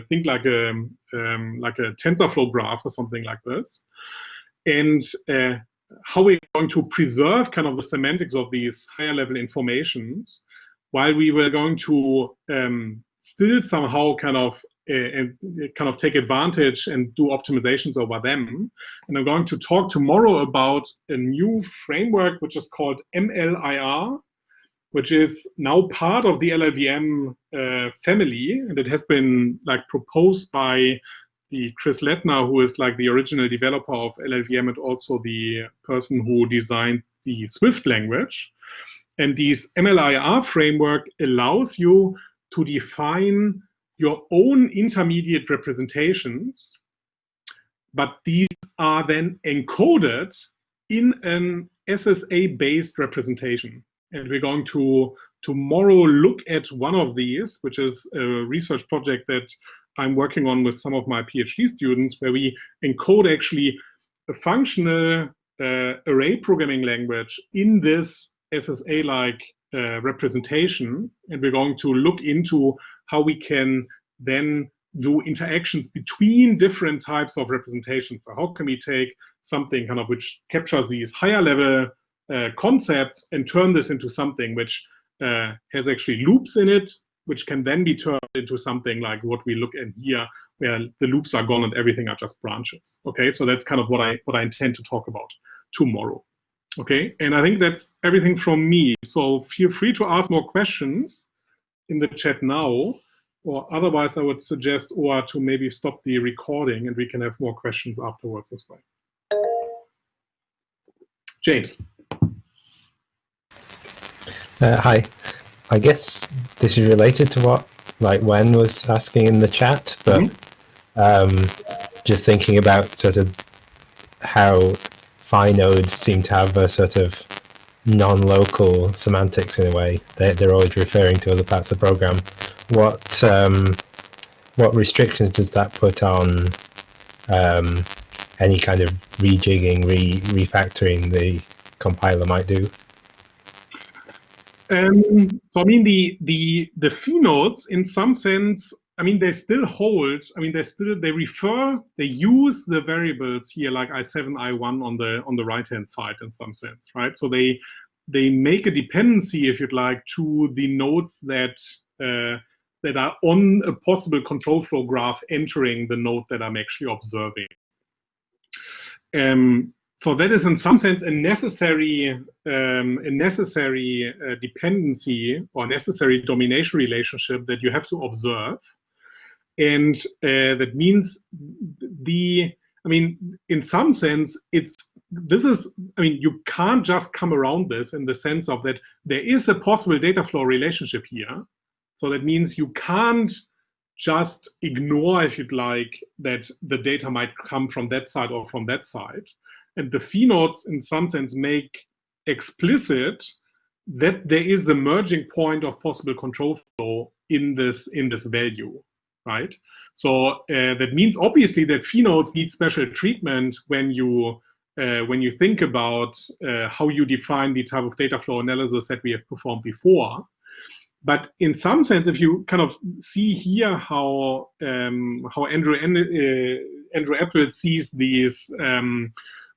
think like a TensorFlow graph or something like this, and how we're going to preserve kind of the semantics of these higher level informations, while we were going to still somehow kind of take advantage and do optimizations over them. And I'm going to talk tomorrow about a new framework which is called MLIR, which is now part of the LLVM family, and it has been like proposed by the Chris Lettner, who is like the original developer of LLVM and also the person who designed the Swift language. And this MLIR framework allows you to define your own intermediate representations, but these are then encoded in an SSA-based representation. And we're going to tomorrow look at one of these, which is a research project that I'm working on with some of my PhD students, where we encode actually a functional array programming language in this SSA-like representation. And we're going to look into how we can then do interactions between different types of representations. So how can we take something kind of which captures these higher level concepts and turn this into something which has actually loops in it, which can then be turned into something like what we look at here, where the loops are gone and everything are just branches. Okay, so that's kind of what I intend to talk about tomorrow. Okay, and I think that's everything from me. So feel free to ask more questions in the chat now, or otherwise I would suggest to maybe stop the recording and we can have more questions afterwards as well. James. Hi. I guess this is related to what Wen was asking in the chat, but just thinking about sort of how phi nodes seem to have a sort of non-local semantics in a way. They're always referring to other parts of the program. What restrictions does that put on any kind of rejigging, refactoring the compiler might do? So I mean the phi nodes in some sense, I mean they still hold, I mean they use the variables here like I7, I1 on the right hand side in some sense, right? So they make a dependency, if you'd like, to the nodes that are on a possible control flow graph entering the node that I'm actually observing. So that is in some sense a necessary dependency or necessary domination relationship that you have to observe. And that means I mean, in some sense, you can't just come around this in the sense of that there is a possible data flow relationship here. So that means you can't just ignore, if you'd like, that the data might come from that side or from that side. And the phi nodes, in some sense, make explicit that there is a merging point of possible control flow in this value, right? So that means obviously that phi nodes need special treatment when you think about how you define the type of data flow analysis that we have performed before. But in some sense, if you kind of see here how Andrew Appel sees these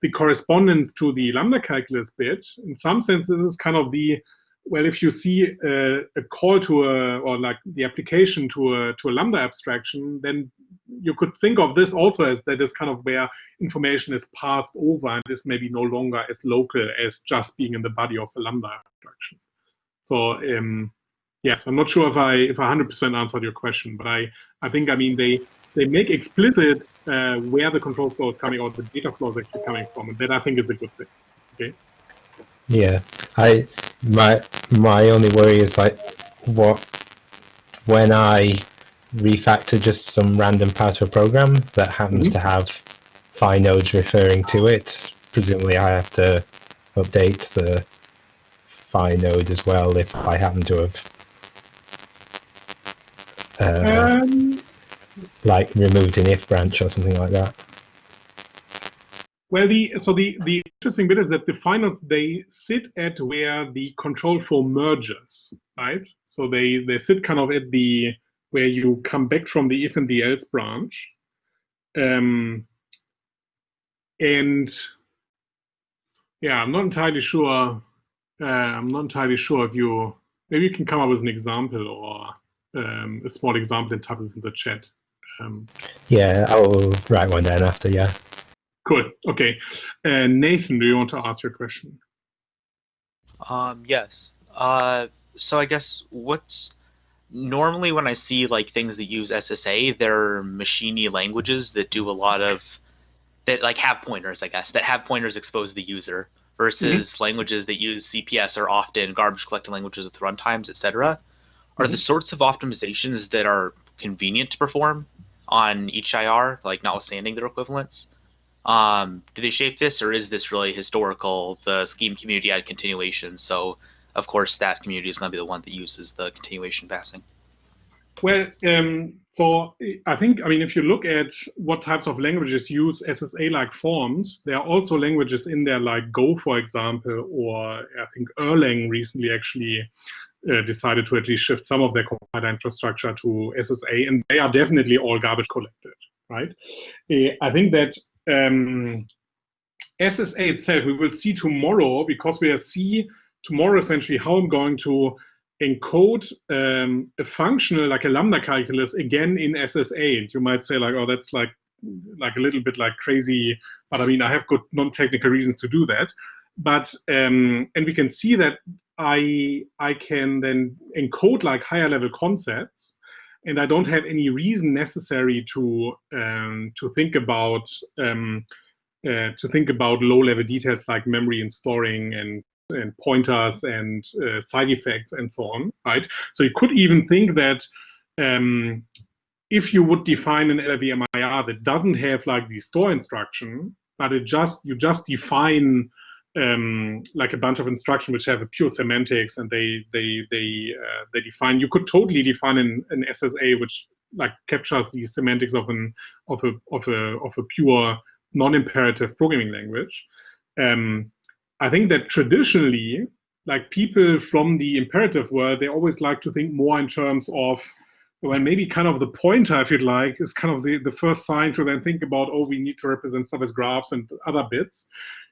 the correspondence to the lambda calculus bit, in some sense, this is kind of if you see a call to or like the application to a lambda abstraction, then you could think of this also as that is kind of where information is passed over and is maybe no longer as local as just being in the body of a lambda abstraction. So yes, I'm not sure if I 100% answered your question, but I think, I mean, they make explicit where the control flow is coming or the data flow is actually coming from, and that I think is a good thing. Okay. Yeah, my only worry is like what when I refactor just some random part of a program that happens to have phi nodes referring to it, presumably I have to update the phi node as well if I happen to have like removed an if branch or something like that. Well, the interesting bit is that the phi nodes, they sit at where the control flow merges, right? So they sit kind of at the where you come back from the if and the else branch, and yeah, I'm not entirely sure. I'm not entirely sure if you maybe you can come up with an example or a small example and type this in the chat. Yeah, I'll write one down after. Yeah. Cool. Okay. Nathan, do you want to ask your question? Yes. So I guess what's normally when I see like things that use SSA, they're machine-y languages that do a lot of that like have pointers, I guess, that have pointers exposed to the user versus languages that use CPS are often garbage collecting languages with runtimes, etc. Are the sorts of optimizations that are convenient to perform on each IR, like notwithstanding their equivalents? Do they shape this, or is this really historical? The scheme community had continuation, so of course that community is going to be the one that uses the continuation passing. Well, so I think, I mean, if you look at what types of languages use SSA-like forms, there are also languages in there like Go, for example, or I think Erlang recently actually decided to at least shift some of their compiler infrastructure to SSA, and they are definitely all garbage collected, right? I think that SSA itself, we will see tomorrow, because we'll see tomorrow essentially how I'm going to encode a functional like a lambda calculus again in SSA. And you might say like, oh, that's like a little bit like crazy, but I mean, I have good non-technical reasons to do that. But and we can see that I can then encode like higher level concepts, and I don't have any reason necessary to think about low-level details like memory and storing and pointers and side effects and so on, right? So you could even think that if you would define an LLVM IR that doesn't have like the store instruction, but you just define like a bunch of instructions which have a pure semantics, and they define. You could totally define an SSA which like captures the semantics of a pure non-imperative programming language. I think that traditionally, like people from the imperative world, they always like to think more in terms of, well, maybe kind of the pointer, if you'd like, is kind of the first sign to then think about, oh, we need to represent stuff as graphs and other bits.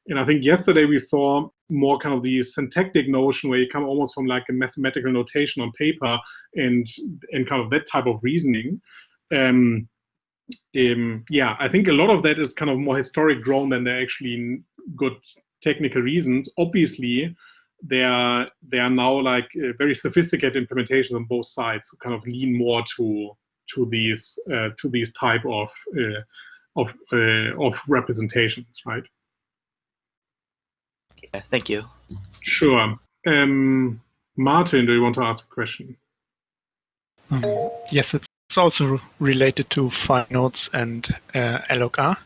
And I think yesterday we saw more kind of the syntactic notion where you come almost from like a mathematical notation on paper and kind of that type of reasoning. Yeah, I think a lot of that is kind of more historic grown than there are actually good technical reasons. Obviously, there are now like very sophisticated implementations on both sides who kind of lean more to these type of representations, right? Yeah, thank you. Sure. Martin, do you want to ask a question? Yes, it's also related to phi nodes and LLR.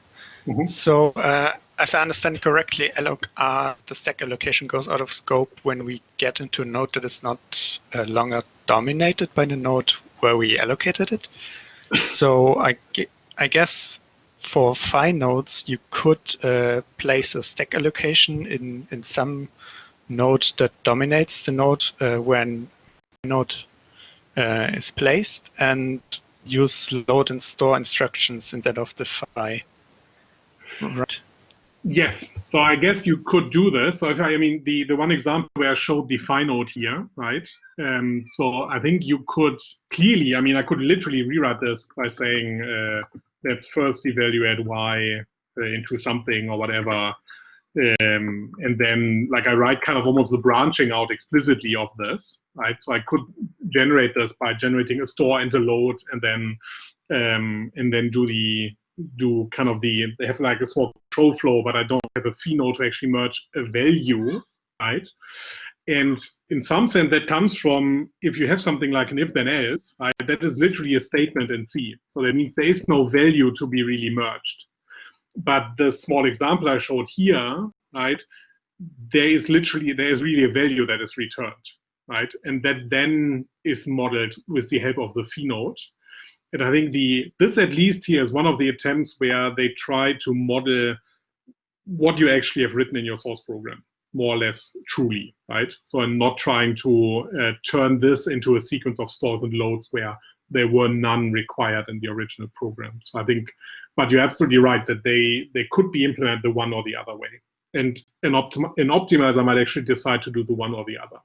So as I understand correctly, LLR, the stack allocation goes out of scope when we get into a node that is not longer dominated by the node where we allocated it. So I guess for phi nodes, you could place a stack allocation in some node that dominates the node when node is placed, and use load and store instructions instead of the phi. Right. Yes, so I guess you could do this. So I mean, the one example where I showed the phi node here, right? So I think you could clearly, I mean, I could literally rewrite this by saying let's first evaluate y into something or whatever, and then like I write kind of almost the branching out explicitly of this, right? So I could generate this by generating a store and a load, and then do kind of they have like a small control flow, but I don't have a phi node to actually merge a value, right? And in some sense, that comes from, if you have something like an if then else, right, that is literally a statement in C. So that means there is no value to be really merged. But the small example I showed here, right, there is really a value that is returned, right? And that then is modeled with the help of the phi node. And I think this at least here is one of the attempts where they try to model what you actually have written in your source program, more or less truly, right? So I'm not trying to turn this into a sequence of stores and loads where there were none required in the original program. So I think, but you're absolutely right that they could be implemented the one or the other way. And an optimizer might actually decide to do the one or the other.